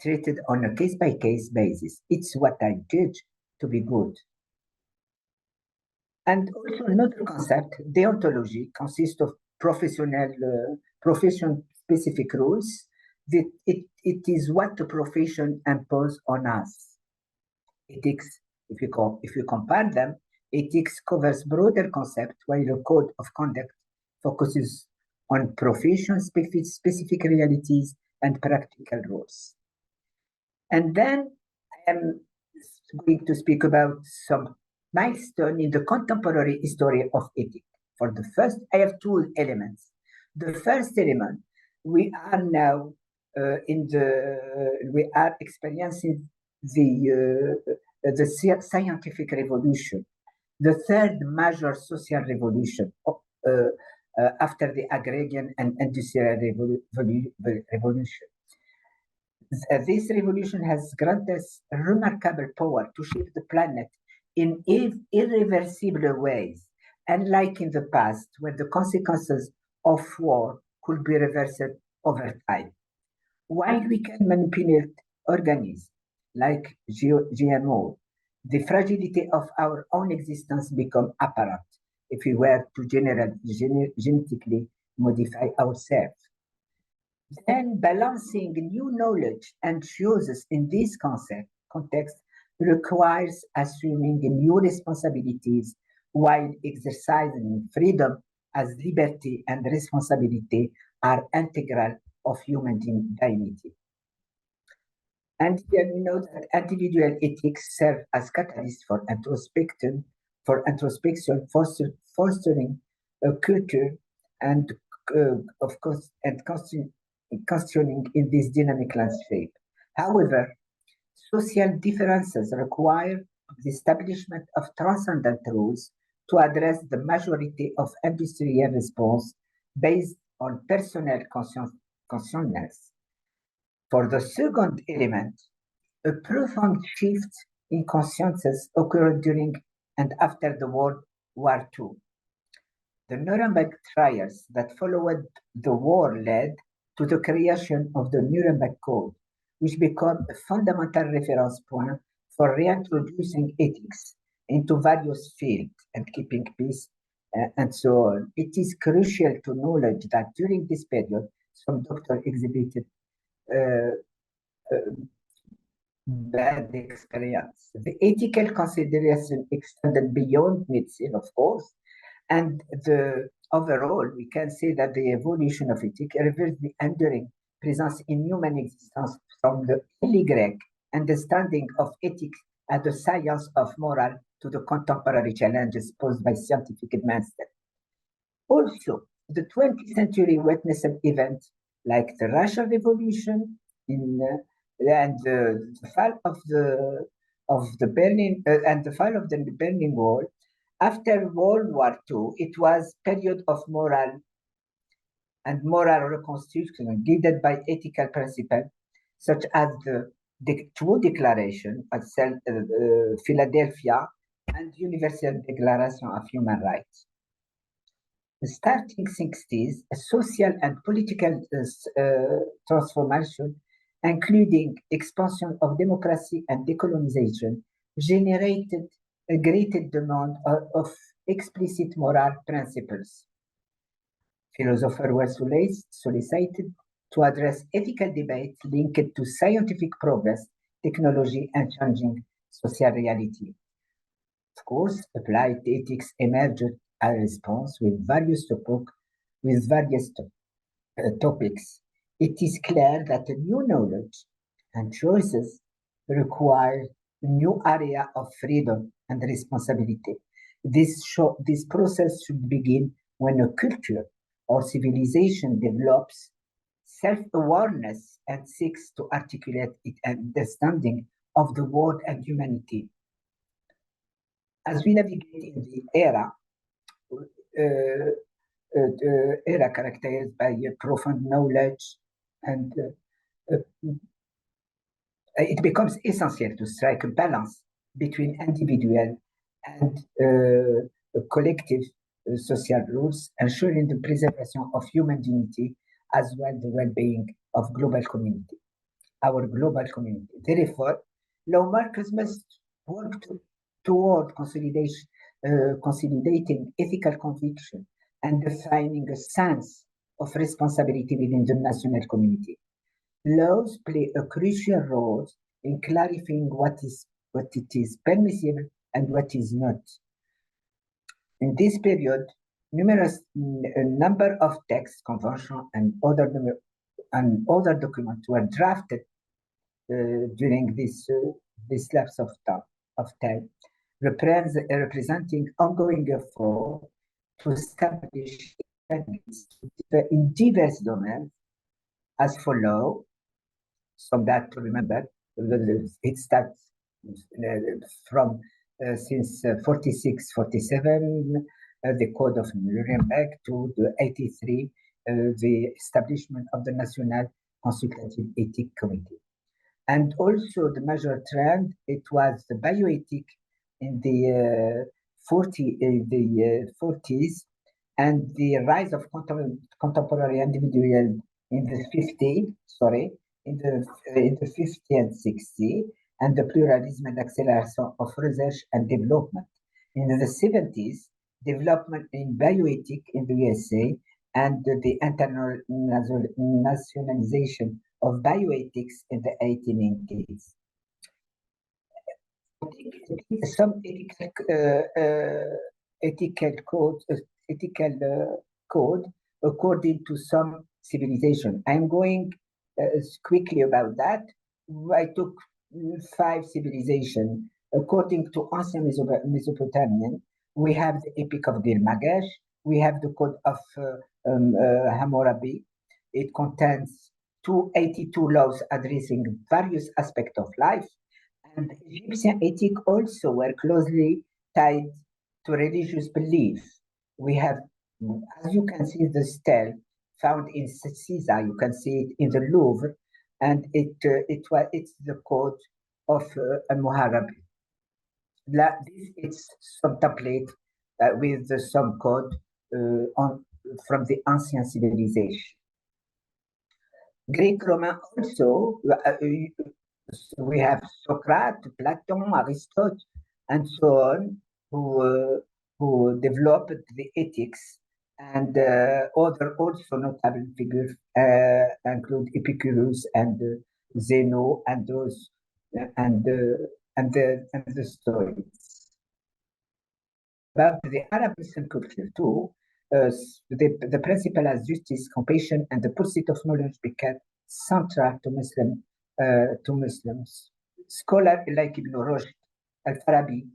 treated on a case-by-case basis. It's what I judge to be good. And also another concept, deontology, consists of profession-specific rules. That it is what the profession imposes on us. Ethics, if you compare them, ethics covers broader concepts, while the code of conduct focuses on profession-specific realities and practical rules. And then I am going to speak about some milestone in the contemporary history of ethics. For the first, I have two elements. The first element, we are now we are experiencing the the scientific revolution, the third major social revolution after the agrarian and industrial revolution. This revolution has granted us a remarkable power to shape the planet in irreversible ways, unlike in the past, where the consequences of war could be reversed over time. While we can manipulate organisms like GMO, the fragility of our own existence becomes apparent if we were to genetically modify ourselves. Then balancing new knowledge and choices in this context requires assuming new responsibilities while exercising freedom, as liberty and responsibility are integral of human dignity. And here we know that individual ethics serve as catalysts for introspection, fostering a culture and of course, and questioning in this dynamic landscape. However, social differences require the establishment of transcendent rules to address the majority of industrial response based on personal consciousness. For the second element, a profound shift in consciences occurred during and after the World War II. The Nuremberg trials that followed the war led to the creation of the Nuremberg Code, which became a fundamental reference point for reintroducing ethics into various fields and keeping peace and so on. It is crucial to acknowledge that during this period, some doctors exhibited bad experience. The ethical consideration extended beyond medicine, of course, and overall, we can say that the evolution of ethics reveals the enduring presence in human existence from the early Greek understanding of ethics as the science of moral to the contemporary challenges posed by scientific advancement. Also, the 20th century witnessed events like the Russian Revolution and the fall of the Berlin and the fall of the Berlin Wall. After World War II, it was a period of moral reconstruction guided by ethical principles such as the True Declaration of Philadelphia and Universal Declaration of Human Rights. The starting 60s, a social and political transformation, including expansion of democracy and decolonization, generated a greater demand of explicit moral principles. Philosophers were solicited to address ethical debates linked to scientific progress, technology, and changing social reality. Of course, applied ethics emerged as a response with various topics. It is clear that new knowledge and choices require a new area of freedom and responsibility. This process should begin when a culture or civilization develops self-awareness and seeks to articulate its understanding of the world and humanity. As we navigate in the era characterized by profound knowledge, and it becomes essential to strike a balance between individual and collective social rules, ensuring the preservation of human dignity as well as the well-being of our global community. Therefore, lawmakers must work toward consolidating ethical conviction and defining a sense of responsibility within the national community. Laws play a crucial role in clarifying what it is permissible and what is not. In this period, number of texts, conventions, and other documents were drafted during this lapse of time, representing ongoing effort to establish in diverse domains as follow. Some that to remember, it starts from since 46, 47, the Code of Nuremberg, to the 83, the establishment of the National Consultative Ethics Committee. And also the major trend, it was the bioethic in the 40s, and the rise of contemporary individual in the 50s, in the 50 and 60, and the pluralism and acceleration of research and development. In the 70s, development in bioethics in the USA, and the internationalization of bioethics in the 1890s. Some ethical code according to some civilization. I'm going quickly about that. I took 5 civilizations. According to ancient Mesopotamian, we have the Epic of Gilgamesh, we have the Code of Hammurabi. It contains 282 laws addressing various aspects of life. And Egyptian ethics also were closely tied to religious belief. We have, as you can see, the stele found in Siza. You can see it in the Louvre, and it's the code of Hammurabi. It's some template with some code from the ancient civilization. Greek Roman also, we have Socrates, Plato, Aristotle, and so on, who developed the ethics, and other also notable figures include Epicurus and Zeno and those and the Stoics. About the Arab Muslim culture too, the principle as justice, compassion, and the pursuit of knowledge became central to Muslims. Scholars like Ibn Rushd, Al-Farabi,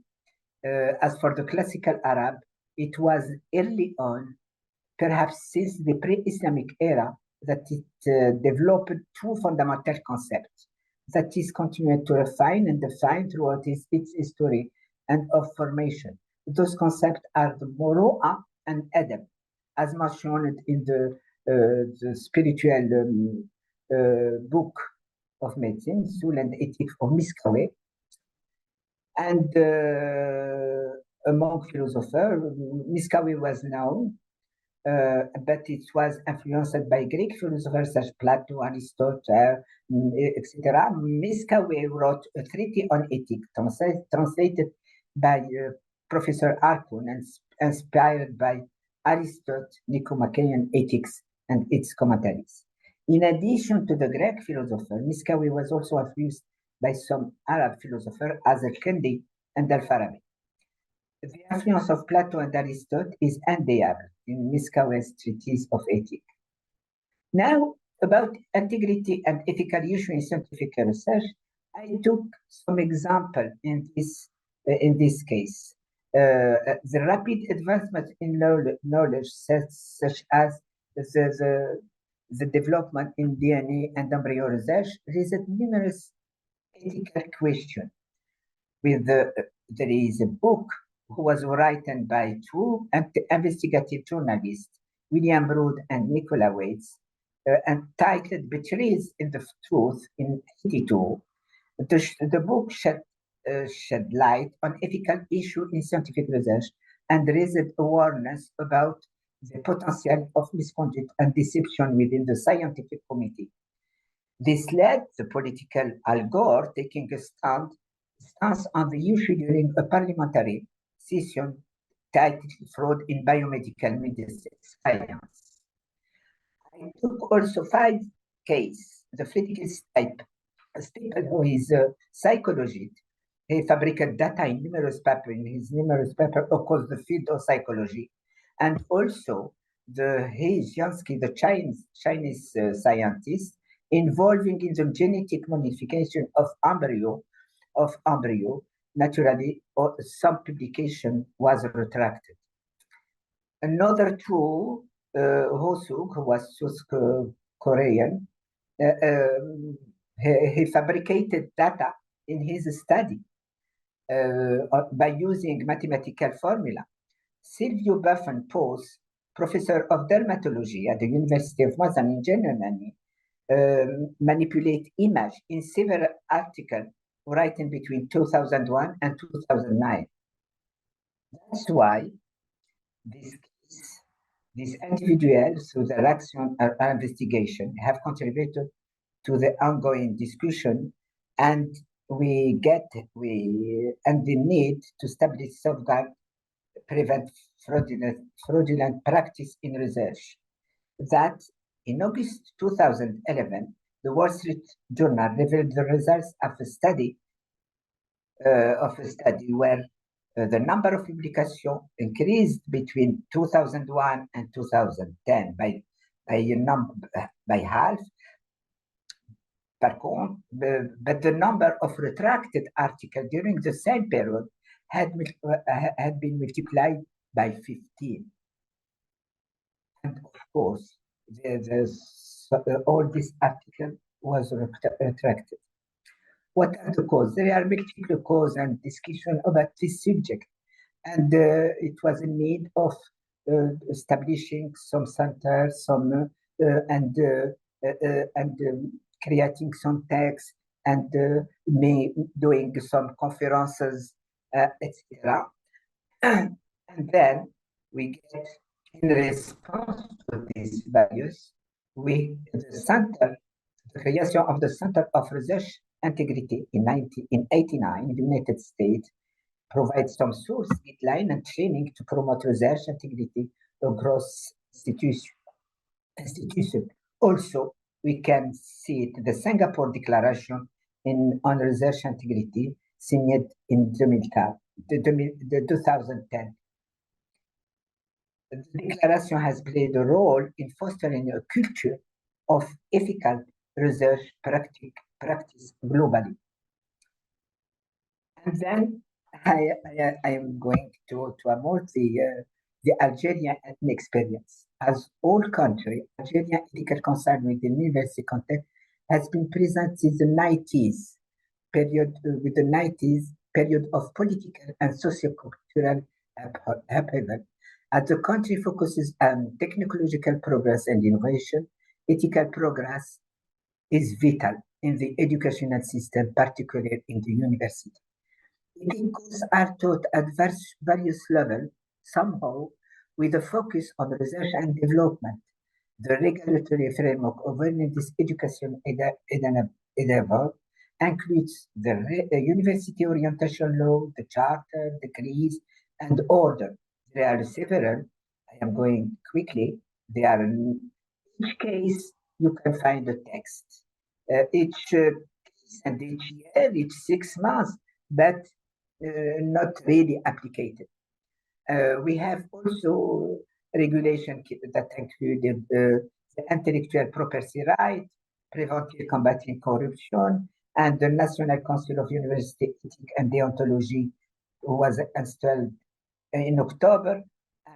as for the classical Arab, it was early on, perhaps since the pre-Islamic era, that it developed 2 fundamental concepts that is continued to refine and define throughout its history and of formation. Those concepts are the Muru'a and Adab, as mentioned in the spiritual book of medicine, Soul and Ethics of Miskawe. And among philosophers, Miskawe was known, but it was influenced by Greek philosophers such as Plato, Aristotle, etc. Miskawe wrote a treatise on ethics, translated by Professor Harpoon and inspired by Aristotle, Nicomachean Ethics and its commentaries. In addition to the Greek philosopher, Miskawe was also influenced by some Arab philosophers as Al-Kindi and Al-Farabi. The influence of Plato and Aristotle is undeniable in Miskawe's treatise of ethics. Now, about integrity and ethical issues in scientific research, I took some example in this case. The rapid advancement in knowledge, such as the development in DNA and embryo research, raises numerous ethical questions. There is a book who was written by 2 investigative journalists, William Rood and Nicola Waits, entitled Betrayals in the Truth in 1982. The book shed light on ethical issues in scientific research and raised awareness about the potential of misconduct and deception within the scientific community. This led the political Al Gore taking a stance on the issue during a parliamentary session titled Fraud in Biomedical Medicine Science. I took also 5 cases. The Friedrich Stapel, who is a psychologist, he fabricated data in numerous papers. In his numerous papers across the field of psychology, and also the He Jiansky, the Chinese scientist, involving in the genetic modification of embryo. Naturally, some publication was retracted. Another 2, Ho Suk, who was South Korean, he fabricated data in his study by using mathematical formula. Silvio Buffon Pose, professor of dermatology at the University of Lausanne in Germany, manipulate image in several articles written between 2001 and 2009. That's why these individuals, through their action or investigation, have contributed to the ongoing discussion, and the need to establish safeguard, prevent fraudulent practice in research. That in August 2011, the Wall Street Journal revealed the results of a study where the number of publications increased between 2001 and 2010 by half. But the number of retracted articles during the same period had been multiplied by 15. And of course, all this article was retracted. What are the causes? There are multiple causes and discussion about this subject. And it was a need of establishing some centers, creating some texts, and doing some conferences, etc. And then we get, in response to these values, the creation of the Center of Research Integrity in 1989 in the United States provides some source guideline and training to promote research integrity across institutions. Also, we can see it, the Singapore Declaration on Research Integrity, signed in 2010. The declaration has played a role in fostering a culture of ethical research practice globally. And then I am going to promote the Algerian experience. As all countries, Algerian ethical concern with the university context has been present since the 90s period, period of political and socio-cultural upheaval. As the country focuses on technological progress and innovation, ethical progress is vital in the educational system, particularly in the university. Ethics are taught at various levels, somehow with a focus on research and development. The regulatory framework governing this education endeavor includes the university orientation law, the charter, decrees, and order. There are several. I am going quickly. There are in each case you can find a text. Each case and each year, each 6 months, but not really applicated. We have also regulation that included the intellectual property right, preventive combating corruption, and the National Council of University Ethics and Deontology was installed in October.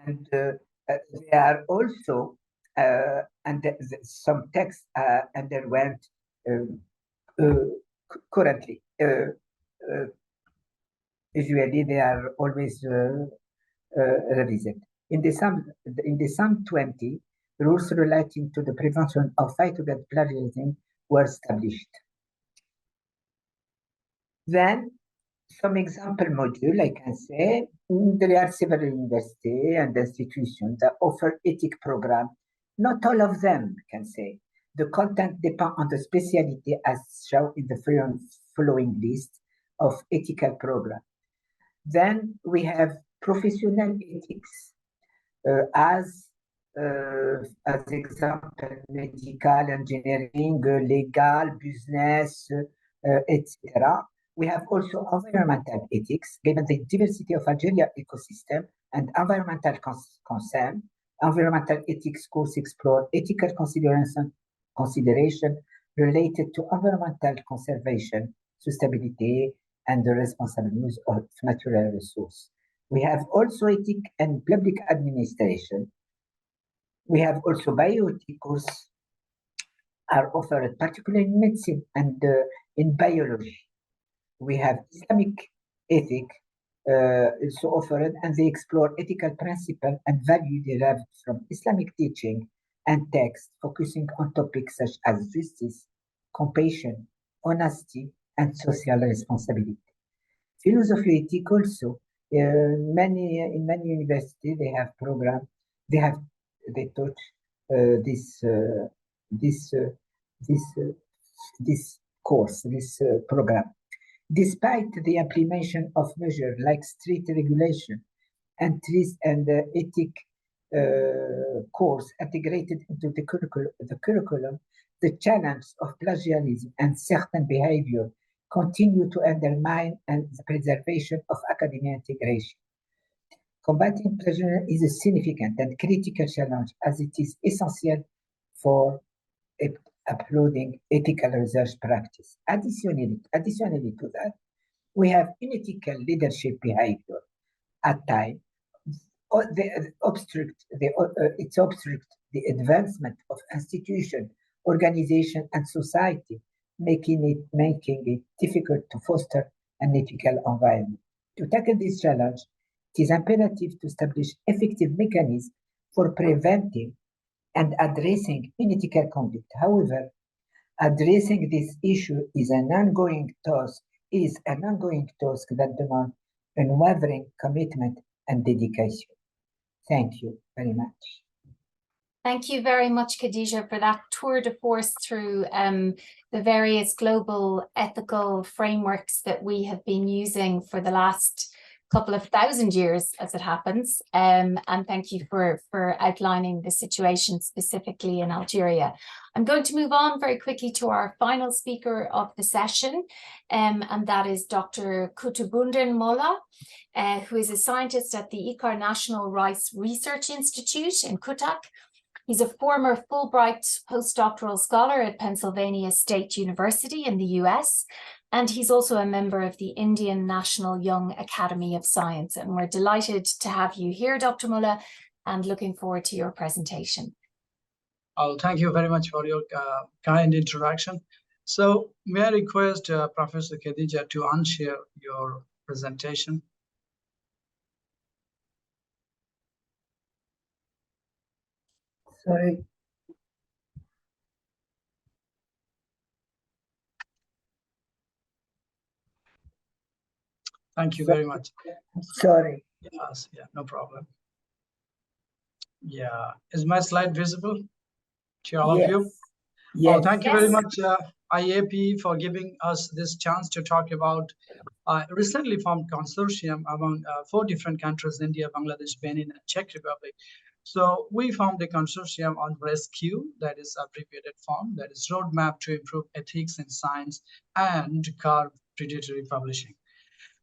And there are also, some texts underwent currently. Usually they are always revised. In December 20, rules relating to the prevention of fight against plagiarism were established. Then, some example module, I can say, there are several universities and institutions that offer ethic program. Not all of them, can say. The content depends on the specialty as shown in the following list of ethical programs. Then we have professional ethics as example, medical, engineering, legal, business, etc. We have also environmental ethics, given the diversity of Algeria ecosystem and environmental concern. Environmental ethics course explore ethical consideration related to environmental conservation, sustainability, and the responsible use of natural resources. We have also ethics and public administration. We have also bioethics courses are offered particularly in medicine and in biology. We have Islamic ethic also offered, and they explore ethical principles and value derived from Islamic teaching and text, focusing on topics such as justice, compassion, honesty, and social responsibility. Philosophy ethic also, in many universities they have program, they taught this course, this program. Despite the implementation of measures like strict regulation and ethic course integrated into the curriculum, the challenge of plagiarism and certain behavior continue to undermine the preservation of academic integration. Combating plagiarism is a significant and critical challenge as it is essential for uploading ethical research practice. Additionally to that, we have unethical leadership behavior at times. It obstructs the advancement of institution, organization, and society, making it difficult to foster an ethical environment. To tackle this challenge, it is imperative to establish effective mechanisms for preventing and addressing unethical conduct. However, addressing this issue is an ongoing task that demands unwavering commitment and dedication. Thank you very much. Thank you very much, Khadija, for that tour de force through the various global ethical frameworks that we have been using for the last couple of thousand years, as it happens. And thank you for outlining the situation specifically in Algeria. I'm going to move on very quickly to our final speaker of the session, and that is Dr. Kutubundan Molla, who is a scientist at the ICAR National Rice Research Institute in Cuttack. He's a former Fulbright postdoctoral scholar at Pennsylvania State University in the US, and he's also a member of the Indian National Young Academy of Science. And we're delighted to have you here, Dr. Molla, and looking forward to your presentation. Oh, thank you very much for your kind introduction. So may I request Professor Khadija to unshare your presentation? Sorry. Thank you very much. Sorry. Yes, yeah, no problem. Yeah, is my slide visible to all of you? Yes. Oh, thank you very much, IAP, for giving us this chance to talk about recently formed consortium among 4 different countries: India, Bangladesh, Benin, and Czech Republic. So we formed a consortium on rescue, that is abbreviated form, that is roadmap to improve ethics in science and curb predatory publishing.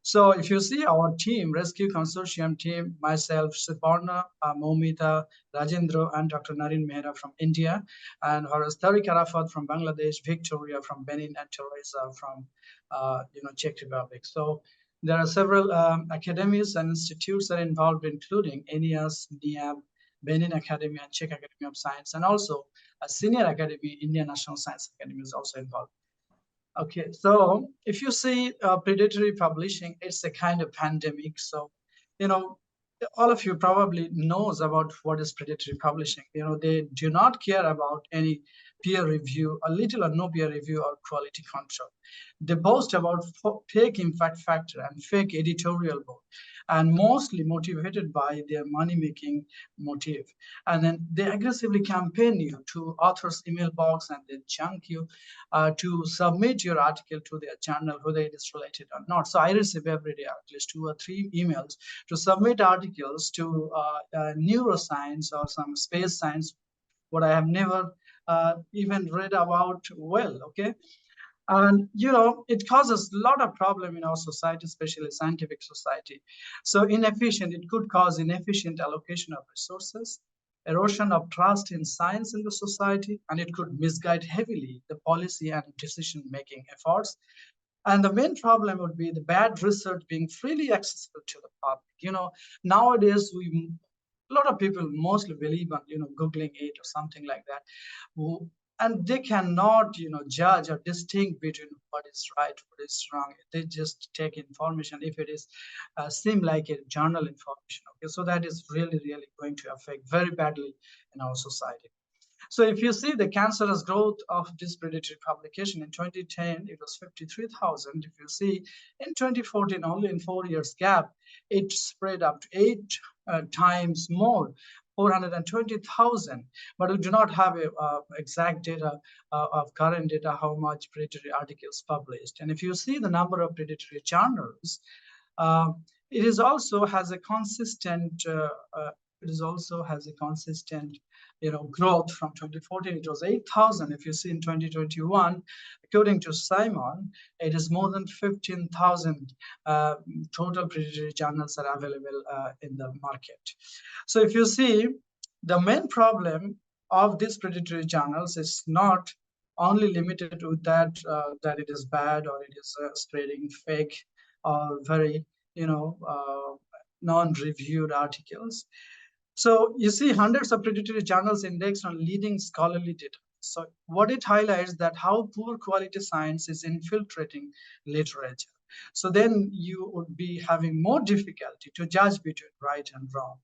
So if you see our team, Rescue Consortium team, myself, Siobhán, Momita, Rajendra, and Dr. Naren Mehra from India, and Tariq Arafat from Bangladesh, Victoria from Benin, and Teresa from Czech Republic. So there are several academies and institutes that are involved, including NEAS, NIAP, Benin Academy, and Czech Academy of Science, and also a senior academy, Indian National Science Academy, is also involved. Okay, so if you see predatory publishing, it's a kind of pandemic. So, all of you probably knows about what is predatory publishing. They do not care about any peer review, a little or no peer review or quality control. They boast about fake impact factor and fake editorial board, and mostly motivated by their money-making motive. And then they aggressively campaign you to author's email box, and they junk you to submit your article to their journal, whether it is related or not. So I receive every day at least 2 or 3 emails to submit articles to neuroscience or some space science, what I have never even read about well, okay? And it causes a lot of problem in our society, especially scientific society. So it could cause inefficient allocation of resources, erosion of trust in science in the society, and it could misguide heavily the policy and decision-making efforts. And the main problem would be the bad research being freely accessible to the public. Nowadays a lot of people mostly believe on Googling it or something like that. and they cannot, judge or distinguish between what is right, what is wrong. They just take information if it is seem like a journal information. Okay, so that is really, really going to affect very badly in our society. So if you see the cancerous growth of this predatory publication in 2010, it was 53,000. If you see in 2014, only in 4 years gap, it spread up to 8 times more, 420,000. But we do not have a exact data of current data, how much predatory articles published. And if you see the number of predatory journals, it is also has a consistent growth from 2014. It was 8,000. If you see in 2021, according to Simon, it is more than 15,000 total predatory journals are available in the market. So if you see, the main problem of these predatory journals is not only limited to that that it is bad or it is spreading fake or very non-reviewed articles. So you see hundreds of predatory journals indexed on leading scholarly data. So what it highlights that how poor quality science is infiltrating literature. So then you would be having more difficulty to judge between right and wrong.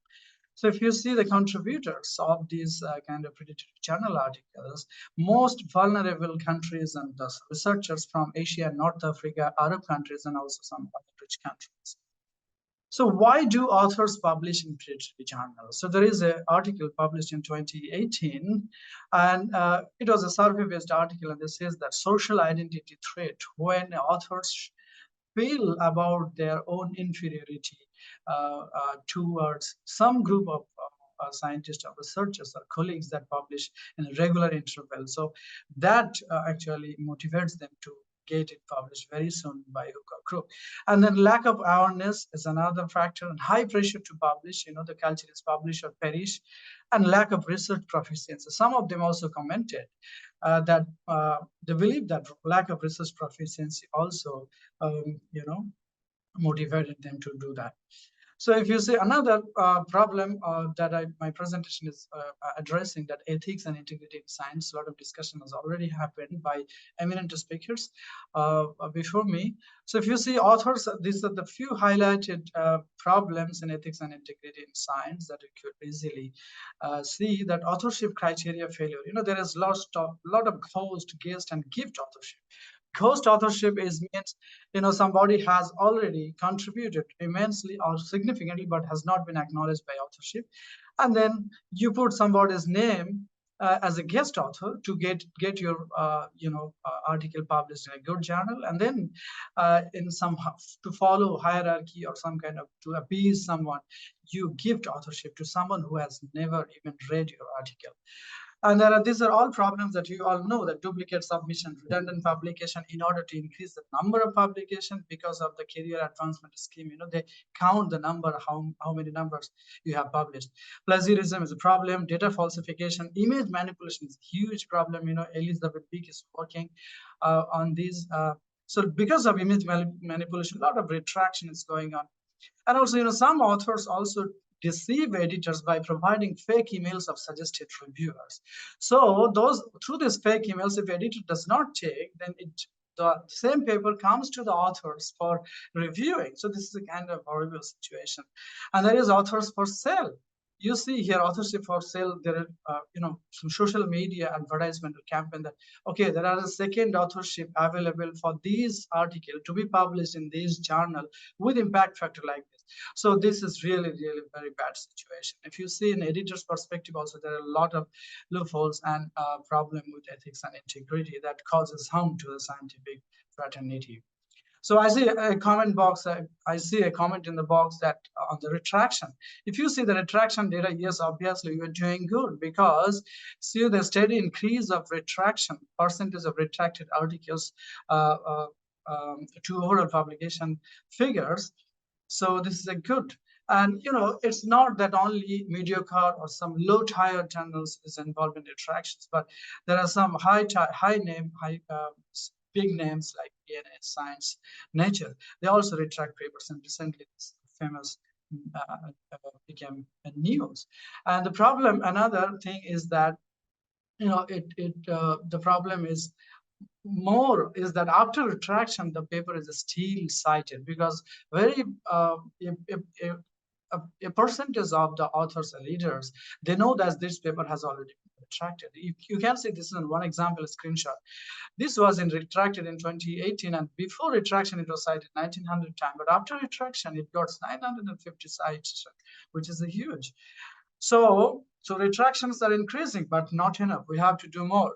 So if you see the contributors of these kind of predatory journal articles, most vulnerable countries and the researchers from Asia, North Africa, Arab countries, and also some other rich countries. So why do authors publish in predatory journals? So there is an article published in 2018, and it was a survey-based article, and this says that social identity threat when authors feel about their own inferiority towards some group of scientists or researchers or colleagues that publish in a regular interval. So that actually motivates them to get it published very soon by hook or crook. And then lack of awareness is another factor, and high pressure to publish, the culture is publish or perish, and lack of research proficiency. Some of them also commented that they believe that lack of research proficiency also, motivated them to do that. So if you see another problem that my presentation is addressing, that ethics and integrity in science, a lot of discussion has already happened by eminent speakers before me. So if you see authors, these are the few highlighted problems in ethics and integrity in science that you could easily see that authorship criteria failure. There is lot of ghost, guest, and gift authorship. Ghost authorship means somebody has already contributed immensely or significantly but has not been acknowledged by authorship, and then you put somebody's name as a guest author to get your article published in a good journal, and then to follow hierarchy or some kind of to appease someone, you gift authorship to someone who has never even read your article. And these are all problems that you all know, that duplicate submission, redundant publication. In order to increase the number of publications because of the career advancement scheme, they count the number, how many numbers you have published. Plagiarism is a problem. Data falsification, image manipulation is a huge problem. Elizabeth Beek is working on these. So because of image manipulation, a lot of retraction is going on. And also, some authors also deceive editors by providing fake emails of suggested reviewers. So through these fake emails, if editor does not take, then the same paper comes to the authors for reviewing. So this is a kind of horrible situation. And there is authors for sale. You see here authorship for sale. There are some social media advertisement campaign that there are a second authorship available for these articles to be published in this journal with impact factor like this. So this is really, really very bad situation. If you see an editor's perspective, also there are a lot of loopholes and problem with ethics and integrity that causes harm to the scientific fraternity. So I see a comment box. I see a comment in the box that on the retraction. If you see the retraction data, yes, obviously you are doing good, because see the steady increase of retraction, percentage of retracted articles to overall publication figures. So this is a good. And it's not that only mediocre or some low tier journals is involved in retractions, but there are some big names like DNA, Science, Nature. They also retract papers, and recently this famous became news. And the problem, another thing is that the problem is more is that after retraction, the paper is still cited because very a percentage of the authors and leaders, they know that this paper has already been retracted. You can see this is one example, a screenshot. This was retracted in 2018, and before retraction, it was cited 1900 times. But after retraction, it got 950 cites, which is a huge. So retractions are increasing, but not enough. We have to do more.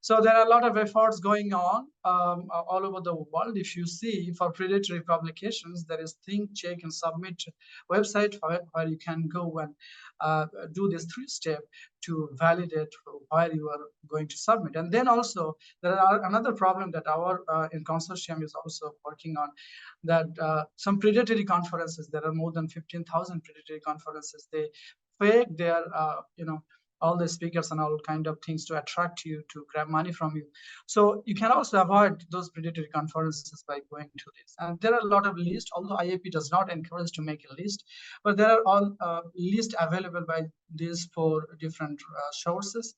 So there are a lot of efforts going on all over the world. If you see for predatory publications, there is Think, Check, and Submit website where you can go and do this 3-step to validate where you are going to submit. And then also there are another problem that our in consortium is also working on, that some predatory conferences, there are more than 15,000 predatory conferences. They fake their all the speakers and all kind of things to attract you, to grab money from you. So you can also avoid those predatory conferences by going to this. And there are a lot of lists, although IAP does not encourage to make a list, but there are all lists available by these 4 different sources.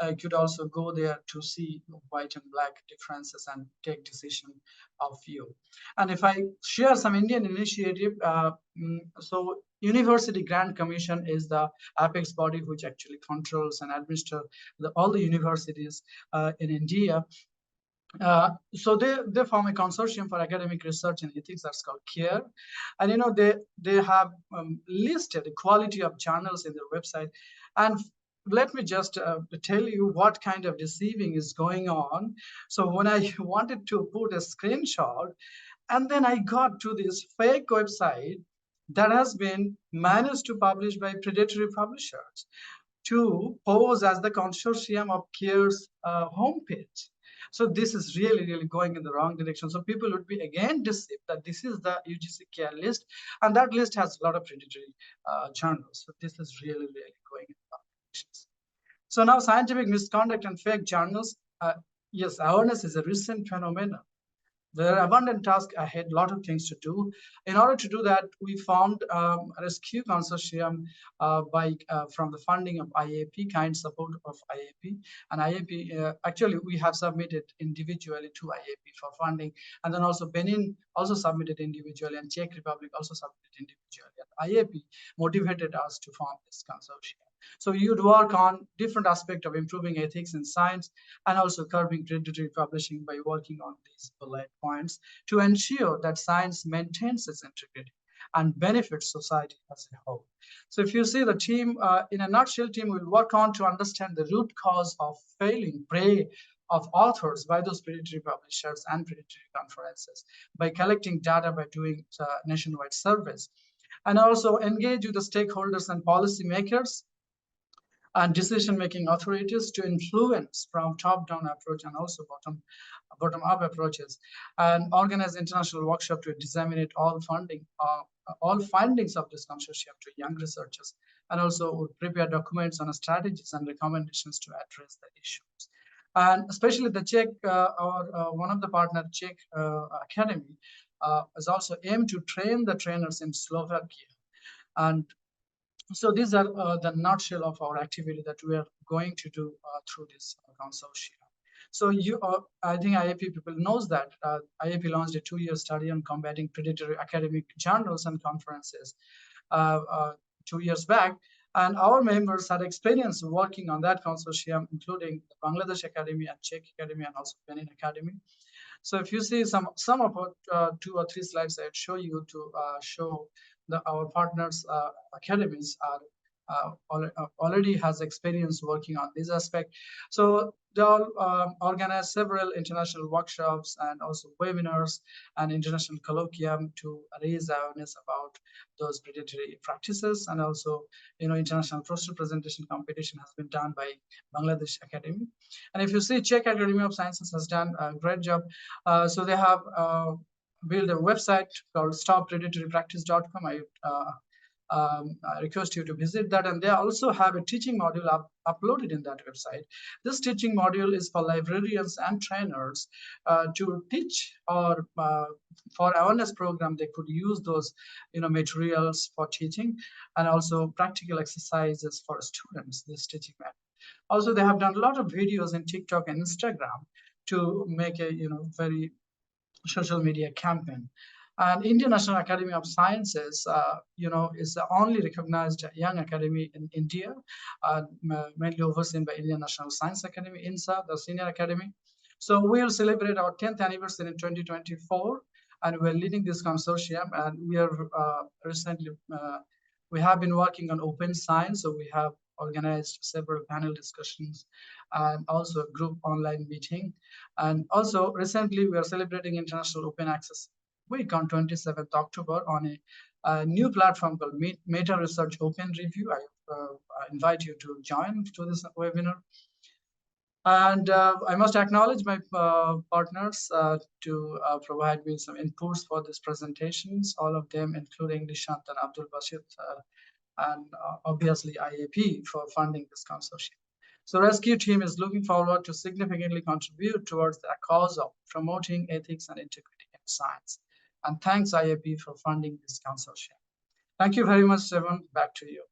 You could also go there to see white and black differences and take decision of you. And if I share some Indian initiative, so University Grant Commission is the apex body which actually controls and administers all the universities in India. So they form a consortium for academic research and ethics that's called CARE, and they have listed the quality of journals in their website. And let me just tell you what kind of deceiving is going on. So when I wanted to put a screenshot, and then I got to this fake website that has been managed to publish by predatory publishers to pose as the consortium of CARE's homepage. So this is really, really going in the wrong direction. So people would be again deceived that this is the UGC CARE list, and that list has a lot of predatory journals. So this is really, really going in the wrong direction. So now scientific misconduct and fake journals, yes, awareness is a recent phenomenon. There are abundant tasks ahead, a lot of things to do. In order to do that, we formed a rescue consortium from the funding of IAP, kind support of IAP. And IAP, actually, we have submitted individually to IAP for funding. And then also Benin also submitted individually, and Czech Republic also submitted individually. And IAP motivated us to form this consortium. So you'd work on different aspects of improving ethics in science and also curbing predatory publishing by working on these bullet points to ensure that science maintains its integrity and benefits society as a whole. So if you see the team, in a nutshell, team will work on to understand the root cause of failing prey of authors by those predatory publishers and predatory conferences by collecting data, by doing nationwide surveys, and also engage with the stakeholders and policymakers and decision-making authorities to influence from top-down approach and also bottom-up approaches, and organize international workshop to disseminate all findings of this consortium to young researchers, and also prepare documents on strategies and recommendations to address the issues. And especially the Czech, one of the partner Czech Academy is also aimed to train the trainers in Slovakia. And so these are the nutshell of our activity that we are going to do through this consortium. So I think IAP people knows that IAP launched a 2-year study on combating predatory academic journals and conferences 2 years back. And our members had experience working on that consortium, including the Bangladesh Academy and Czech Academy and also Benin Academy. So if you see some of 2 or 3 slides I'd show you to show our partners academies are already has experience working on this aspect. So they all organize several international workshops and also webinars and international colloquium to raise awareness about those predatory practices. And also, international poster presentation competition has been done by Bangladesh Academy. And if you see, Czech Academy of Sciences has done a great job. So they have build a website called stoppredatorypractice.com. I request you to visit that, and they also have a teaching module uploaded in that website. This teaching module is for librarians and trainers to teach, or for awareness program they could use those materials for teaching, and also practical exercises for students, this teaching method. Also, they have done a lot of videos in TikTok and Instagram to make a very social media campaign. And Indian National Academy of Sciences, is the only recognized young academy in India, mainly overseen by Indian National Science Academy, INSA, the senior academy. So we will celebrate our 10th anniversary in 2024, and we're leading this consortium. And we are recently, we have been working on open science. So we have organized several panel discussions and also a group online meeting. And also recently we are celebrating International Open Access Week on 27th October on a new platform called Meta Research Open Review. I invite you to join to this webinar. And I must acknowledge my partners to provide me some inputs for these presentations, all of them, including Nishant and Abdul Basit, and obviously IAP for funding this consortium. So Rescue Team is looking forward to significantly contribute towards the cause of promoting ethics and integrity in science. And thanks IAP for funding this consortium. Thank you very much, Siobhán. Back to you.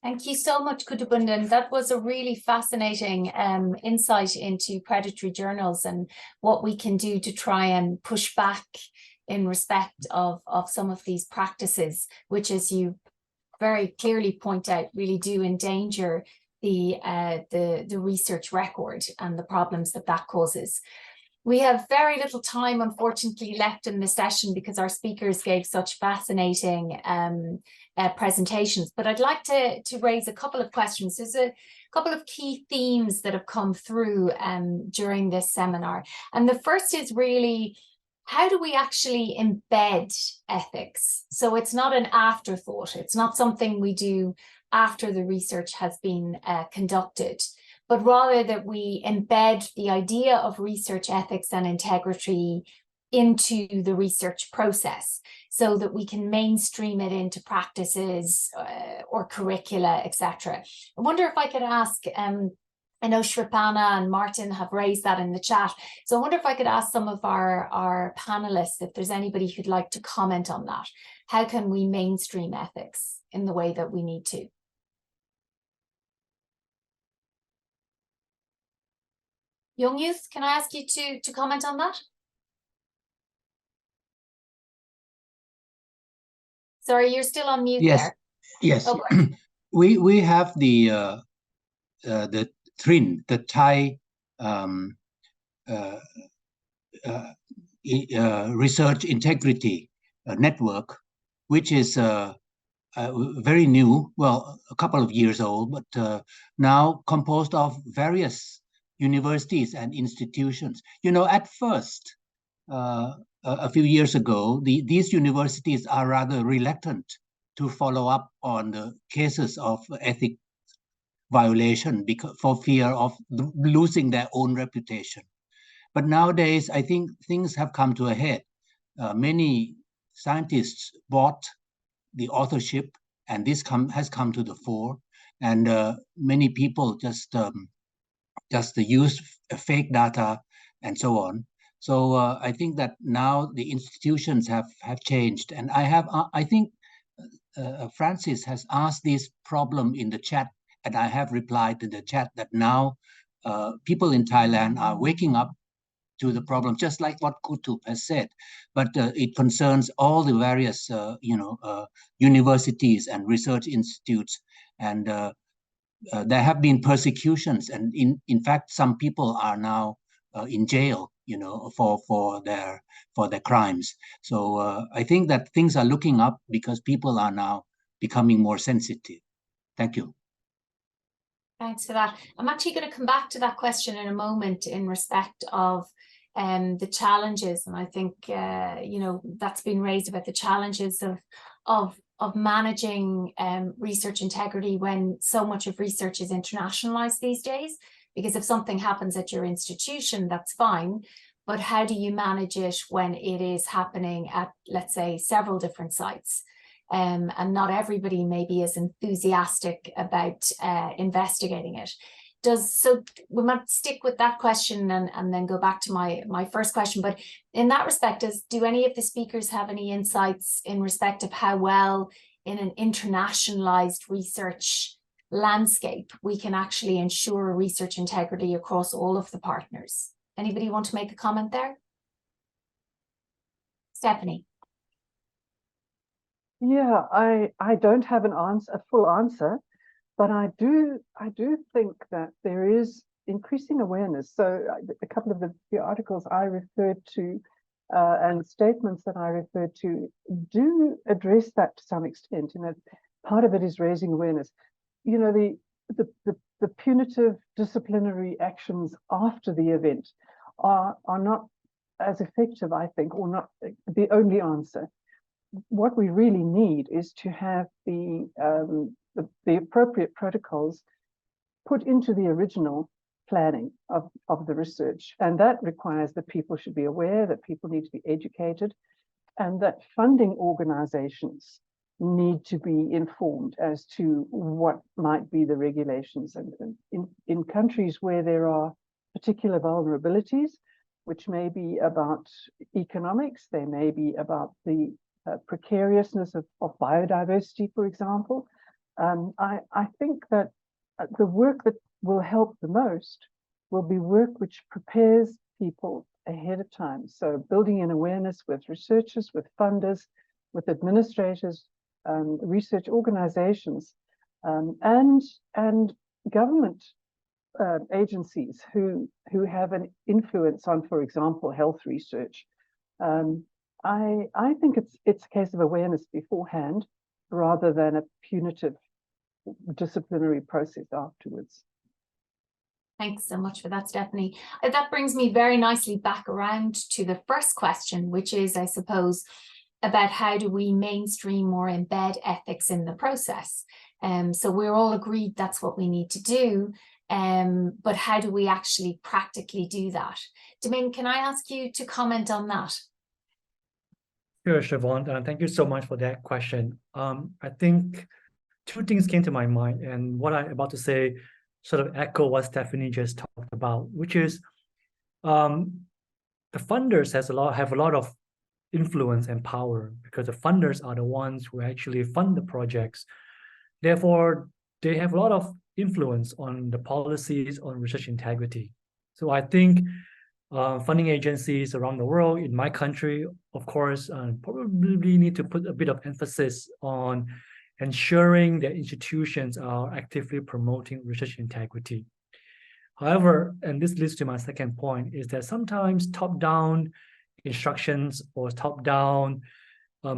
Thank you so much, Kutubunden. That was a really fascinating insight into predatory journals and what we can do to try and push back in respect of some of these practices, which, as you very clearly point out, really do endanger the research record and the problems that causes. We have very little time, unfortunately, left in this session because our speakers gave such fascinating presentations. But I'd like to raise a couple of questions. There's a couple of key themes that have come through during this seminar. And the first is really, how do we actually embed ethics? So it's not an afterthought. It's not something we do after the research has been conducted, but rather that we embed the idea of research ethics and integrity into the research process so that we can mainstream it into practices or curricula, etc. I wonder if I could ask, I know Shripana and Martin have raised that in the chat. So I wonder if I could ask some of our panelists if there's anybody who'd like to comment on that. How can we mainstream ethics in the way that we need to? Yongyuth, can I ask you to comment on that? Sorry, you're still on mute there. Yes. Oh, we have the TRIN, the Thai Research Integrity Network, which is very new, well, a couple of years old, but now composed of various universities and institutions. At first, a few years ago, these universities are rather reluctant to follow up on the cases of ethics violation for fear of losing their own reputation. But nowadays, I think things have come to a head. Many scientists bought the authorship, and this has come to the fore. And many people just use fake data and so on. So I think that now the institutions have changed. And I think Francis has asked this problem in the chat, and I have replied to the chat that now people in Thailand are waking up to the problem, just like what Kutub has said. But it concerns all the various, universities and research institutes. And there have been persecutions, and in fact, some people are now in jail, for their crimes. So I think that things are looking up because people are now becoming more sensitive. Thank you. Thanks for that. I'm actually going to come back to that question in a moment in respect of the challenges, and I think that's been raised about the challenges of managing research integrity when so much of research is internationalized these days. Because if something happens at your institution, that's fine, but how do you manage it when it is happening at, let's say, several different sites? And not everybody may be as enthusiastic about investigating it. So we might stick with that question and then go back to my first question. But in that respect, do any of the speakers have any insights in respect of how well in an internationalized research landscape we can actually ensure research integrity across all of the partners. Anybody want to make a comment there? Stephanie. Yeah, I don't have a full answer, but I do think that there is increasing awareness. So a couple of the articles I referred to and statements that I referred to do address that to some extent. You know, part of it is raising awareness. You know, the punitive disciplinary actions after the event are not as effective, I think, or not the only answer. What we really need is to have the appropriate protocols put into the original planning of the research. And that requires that people should be aware, that people need to be educated, and that funding organizations need to be informed as to what might be the regulations. And in countries where there are particular vulnerabilities, which may be about economics, they may be about the precariousness of biodiversity, for example. I think that the work that will help the most will be work which prepares people ahead of time. So building an awareness with researchers, with funders, with administrators, research organizations, and government agencies who have an influence on, for example, health research. I think it's a case of awareness beforehand rather than a punitive disciplinary process afterwards. Thanks so much for that, Stephanie. That brings me very nicely back around to the first question, which is, I suppose, about how do we mainstream or embed ethics in the process. So we're all agreed that's what we need to do, but how do we actually practically do that? Domain, can I ask you to comment on that? Sure, Siobhán, thank you so much for that question. I think two things came to my mind, and what I'm about to say sort of echo what Stephanie just talked about, which is the funders have a lot of influence and power because the funders are the ones who actually fund the projects. Therefore, they have a lot of influence on the policies on research integrity. So I think funding agencies around the world, in my country, of course, probably need to put a bit of emphasis on ensuring that institutions are actively promoting research integrity. However, and this leads to my second point, is that sometimes top-down instructions or top-down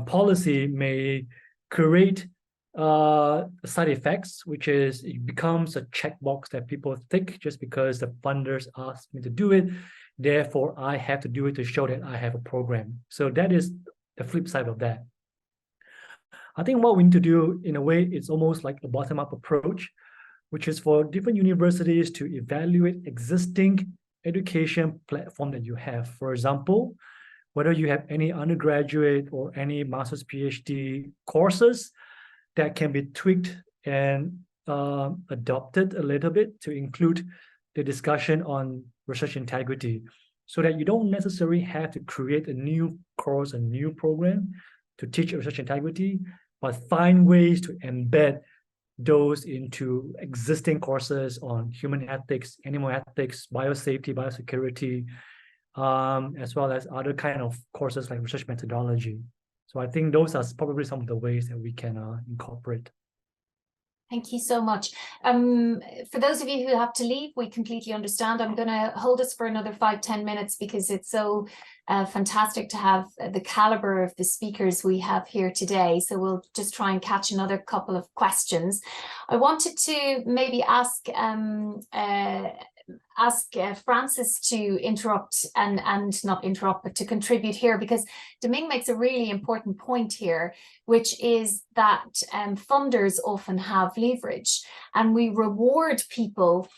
policy may create side effects, which is it becomes a checkbox that people tick just because the funders asked me to do it. Therefore, I have to do it to show that I have a program. So that is the flip side of that. I think what we need to do, in a way, it's almost like a bottom-up approach, which is for different universities to evaluate existing education platform that you have. For example, whether you have any undergraduate or any master's PhD courses that can be tweaked and adopted a little bit to include the discussion on research integrity, so that you don't necessarily have to create a new course, a new program to teach research integrity, but find ways to embed those into existing courses on human ethics, animal ethics, biosafety, biosecurity, as well as other kind of courses like research methodology. So I think those are probably some of the ways that we can incorporate. Thank you so much. For those of you who have to leave, we completely understand. I'm going to hold us for another 5-10 minutes because it's so fantastic to have the caliber of the speakers we have here today. So we'll just try and catch another couple of questions. I wanted to maybe ask Francis to interrupt and not interrupt, but to contribute here, because Domingue makes a really important point here, which is that funders often have leverage, and we reward people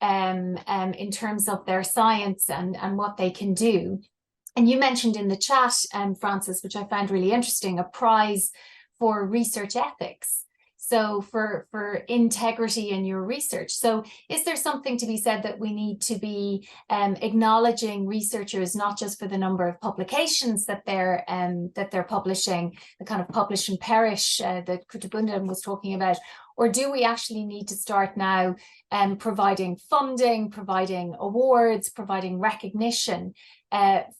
in terms of their science and what they can do. And you mentioned in the chat, Francis, which I found really interesting, a prize for research ethics. So for integrity in your research. So is there something to be said that we need to be acknowledging researchers, not just for the number of publications that they're publishing, the kind of publish and perish that Kutabundan was talking about, or do we actually need to start now providing funding, providing awards, providing recognition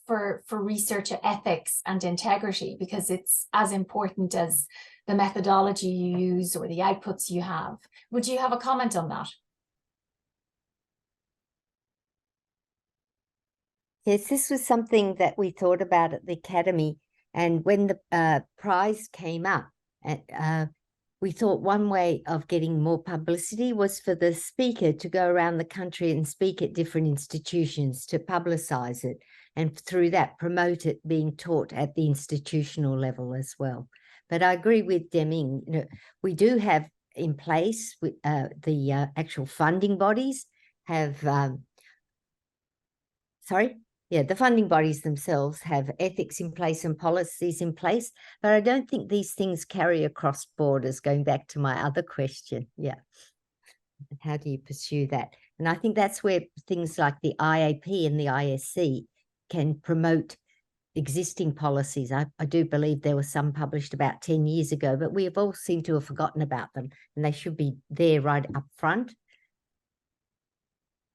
for research ethics and integrity, because it's as important as the methodology you use or the outputs you have? Would you have a comment on that? Yes, this was something that we thought about at the Academy, and when the prize came up, we thought one way of getting more publicity was for the speaker to go around the country and speak at different institutions to publicize it, and through that promote it being taught at the institutional level as well. But I agree with Deming. You know, we do have in place with the actual funding bodies have, the funding bodies themselves have ethics in place and policies in place, but I don't think these things carry across borders, going back to my other question. Yeah. How do you pursue that? And I think that's where things like the IAP and the ISC can promote existing policies. I do believe there were some published about 10 years ago, but we have all seemed to have forgotten about them, and they should be there right up front.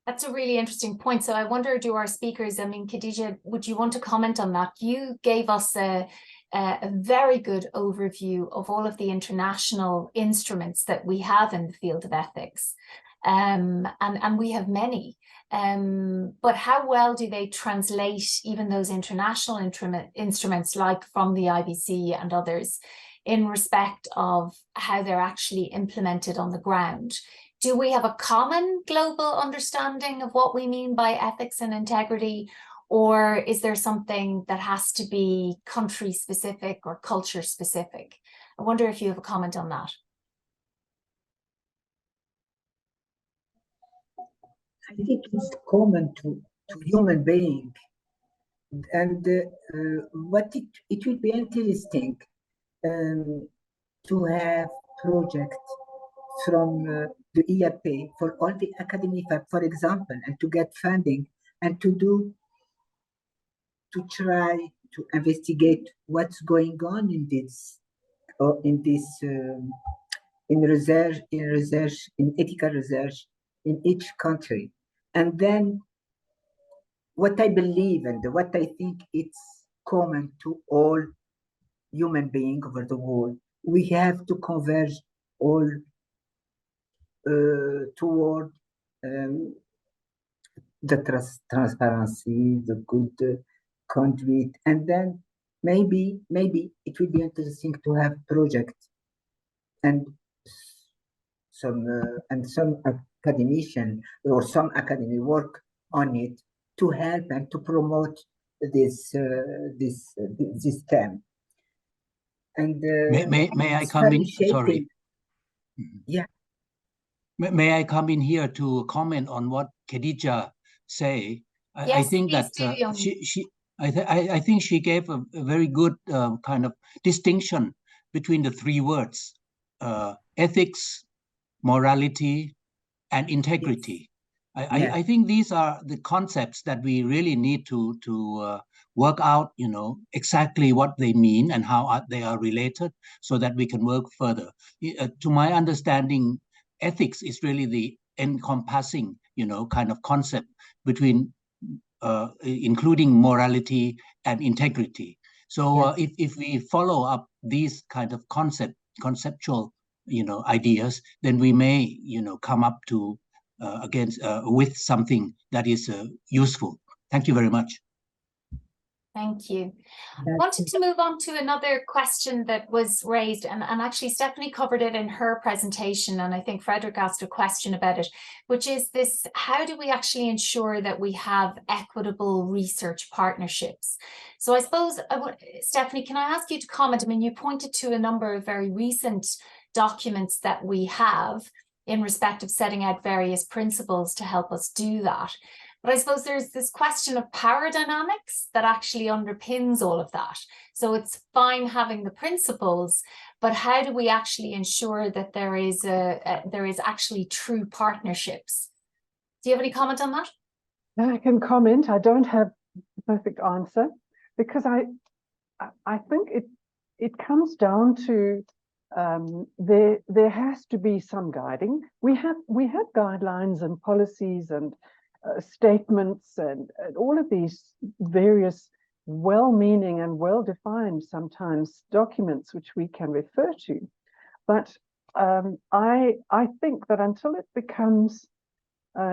That's a really interesting point. So I wonder, do our speakers, I mean, Khadija, would you want to comment on that? You gave us a very good overview of all of the international instruments that we have in the field of ethics. And we have many. But how well do they translate even those international instruments like from the IBC and others in respect of how they're actually implemented on the ground? Do we have a common global understanding of what we mean by ethics and integrity, or is there something that has to be country specific or culture specific? I wonder if you have a comment on that. I think it's common to human being, and what it will be interesting to have projects from the IAP for all the academy, for example, and to get funding and to try to investigate what's going on in research, in ethical research in each country. And then what I believe and what I think it's common to all human beings over the world, we have to converge all toward the transparency, the good conduit, and then maybe it would be interesting to have projects and some academician or some academy work on it to help and to promote this term. And may I come in? Sorry. Yeah. May I come in here to comment on what Khadija say? Yes, I think that I think she gave a very good kind of distinction between the three words: ethics, morality, and integrity. Yes. I think these are the concepts that we really need to work out, you know, exactly what they mean and how they are related, so that we can work further. To my understanding, ethics is really the encompassing, you know, kind of concept between including morality and integrity. So yes. If we follow up these kind of conceptual, you know, ideas, then we may, you know, come up to with something that is useful. Thank you very much. Thank you. I wanted to move on to another question that was raised, and actually Stephanie covered it in her presentation, and I think Frederick asked a question about it, which is this: how do we actually ensure that we have equitable research partnerships? So I suppose, Stephanie, can I ask you to comment? I mean, you pointed to a number of very recent documents that we have in respect of setting out various principles to help us do that. But I suppose there's this question of power dynamics that actually underpins all of that. So it's fine having the principles, but how do we actually ensure that there is actually true partnerships? Do you have any comment on that? I can comment. I don't have the perfect answer, because I think it comes down to there has to be some guiding. We have guidelines and policies and statements and all of these various well-meaning and well-defined sometimes documents which we can refer to. But I think that until it becomes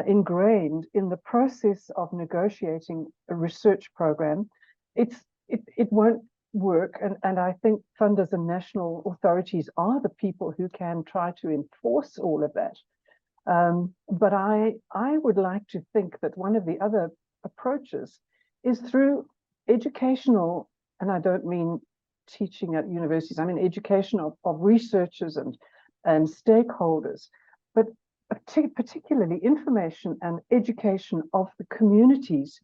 ingrained in the process of negotiating a research program, it won't work. And I think funders and national authorities are the people who can try to enforce all of that. But I would like to think that one of the other approaches is through educational, and I don't mean teaching at universities, I mean education of researchers and stakeholders, but particularly information and education of the communities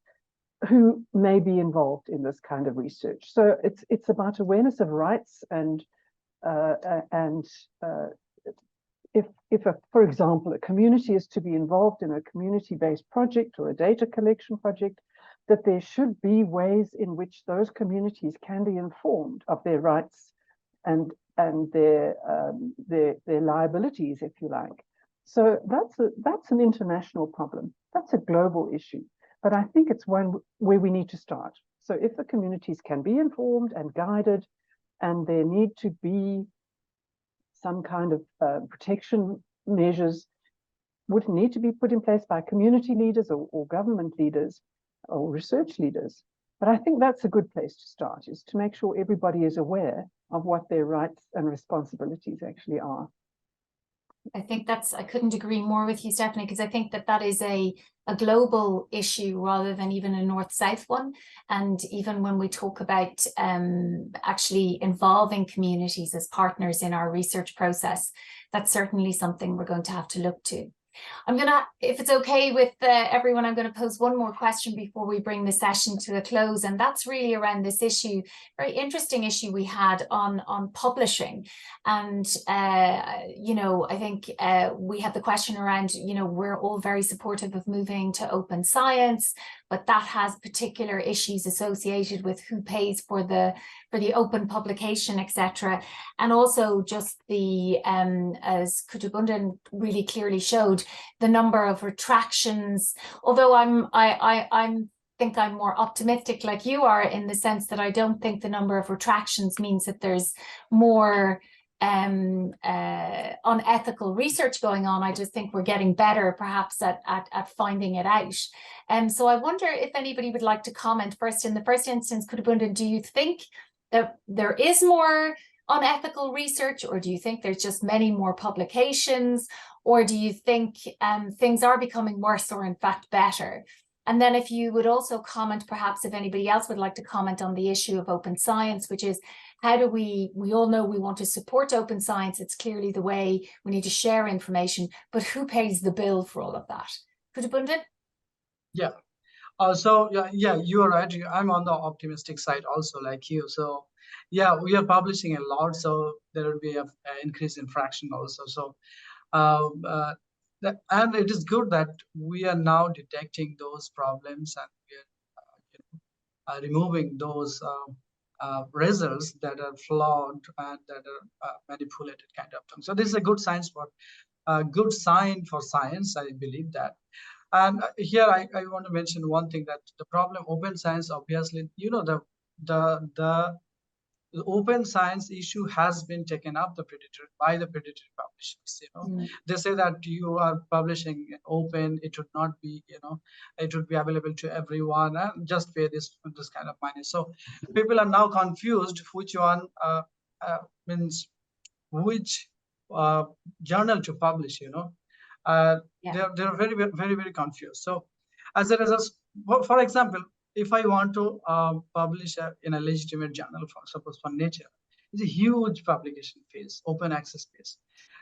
who may be involved in this kind of research. So it's about awareness of rights and if for example, a community is to be involved in a community-based project or a data collection project, that there should be ways in which those communities can be informed of their rights and their liabilities, if you like. So that's an international problem. That's a global issue. But I think it's one where we need to start. So if the communities can be informed and guided, and there need to be some kind of protection measures would need to be put in place by community leaders or government leaders or research leaders. But I think that's a good place to start, is to make sure everybody is aware of what their rights and responsibilities actually are. I think I couldn't agree more with you, Stephanie, because I think that is a global issue rather than even a north-south one. And even when we talk about actually involving communities as partners in our research process, that's certainly something we're going to have to look to. I'm gonna, if it's okay with everyone, I'm going to pose one more question before we bring the session to a close, and that's really around this issue, very interesting issue we had on publishing. And you know, I think we had the question around, you know, we're all very supportive of moving to open science, but that has particular issues associated with who pays for the open publication, etc. And also just the as Kutubundan really clearly showed, the number of retractions. Although I think I'm more optimistic like you are, in the sense that I don't think the number of retractions means that there's more unethical research going on. I just think we're getting better perhaps at finding it out. And so I wonder if anybody would like to comment first. In the first instance, Kutubundan, do you think that there is more unethical research, or do you think there's just many more publications, or do you think things are becoming worse or in fact better? And then if you would also comment, perhaps if anybody else would like to comment on the issue of open science, which is how do we all know we want to support open science. It's clearly the way we need to share information, but who pays the bill for all of that? Kutubundan? Yeah. So yeah, you are right. I'm on the optimistic side also, like you. So yeah, we are publishing a lot, so there will be an increase in fraction also. So and it is good that we are now detecting those problems, and we are removing those results that are flawed and that are manipulated kind of thing. So this is a good sign for science. I believe that. And here I want to mention one thing, that the problem open science, obviously, you know, the open science issue has been taken up by the predatory publishers. You know, they say that you are publishing open, it would not be, you know, it would be available to everyone and just pay this kind of money. So people are now confused which one means which journal to publish. You know, they're very, very, very confused. So as a result, for example, if I want to publish in a legitimate journal, suppose for Nature, it's a huge publication phase, open access phase.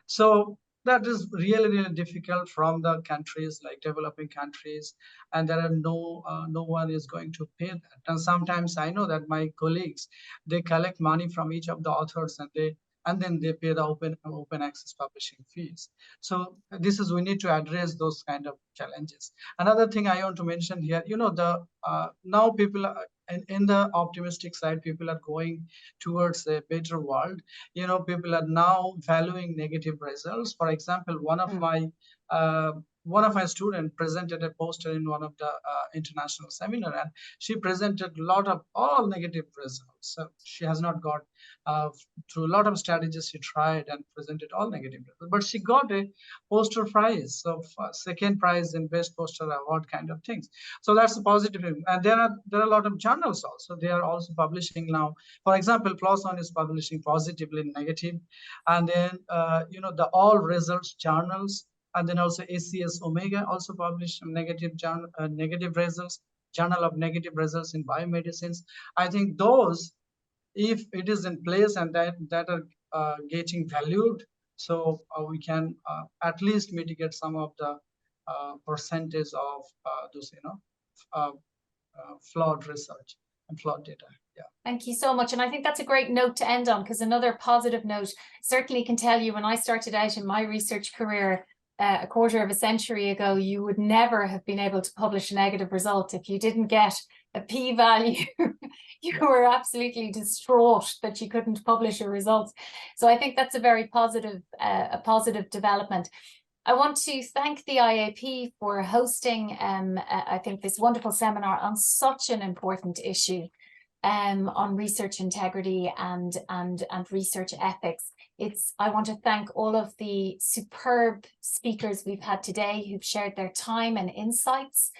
So that is really, really difficult from the countries, like developing countries, and there are no one is going to pay that. And sometimes I know that my colleagues, they collect money from each of the authors, and they and then they pay the open access publishing fees. So we need to address those kind of challenges. Another thing I want to mention here, now people are, in the optimistic side, people are going towards a better world. People are now valuing negative results. For example, one of my students presented a poster in one of the international seminar, and she presented a lot of all negative results. So she has not got, through a lot of strategies she tried and presented all negative results, but she got a poster prize. So second prize in best poster award kind of things. So that's a positive thing. And there are a lot of journals also. They are also publishing now. For example, PLOS ONE is publishing positively and negative. And then, the all results journals. And then also ACS Omega also published negative results, Journal of Negative Results in Biomedicines. I think those, if it is in place and that are getting valued, so we can at least mitigate some of the percentage of those, flawed research and flawed data. Yeah. Thank you so much. And I think that's a great note to end on, because another positive note, certainly can tell you, when I started out in my research career, a quarter of a century ago, you would never have been able to publish a negative result if you didn't get a p-value. You were absolutely distraught that you couldn't publish a result. So I think that's a very positive, development. I want to thank the IAP for hosting, I think, this wonderful seminar on such an important issue, on research integrity and research ethics. I want to thank all of the superb speakers we've had today who've shared their time and insights.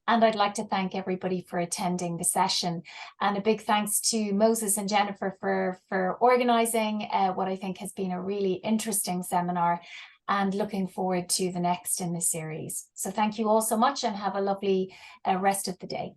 And I'd like to thank everybody for attending the session. And a big thanks to Moses and Jennifer for organizing what I think has been a really interesting seminar, and looking forward to the next in the series. So thank you all so much, and have a lovely rest of the day.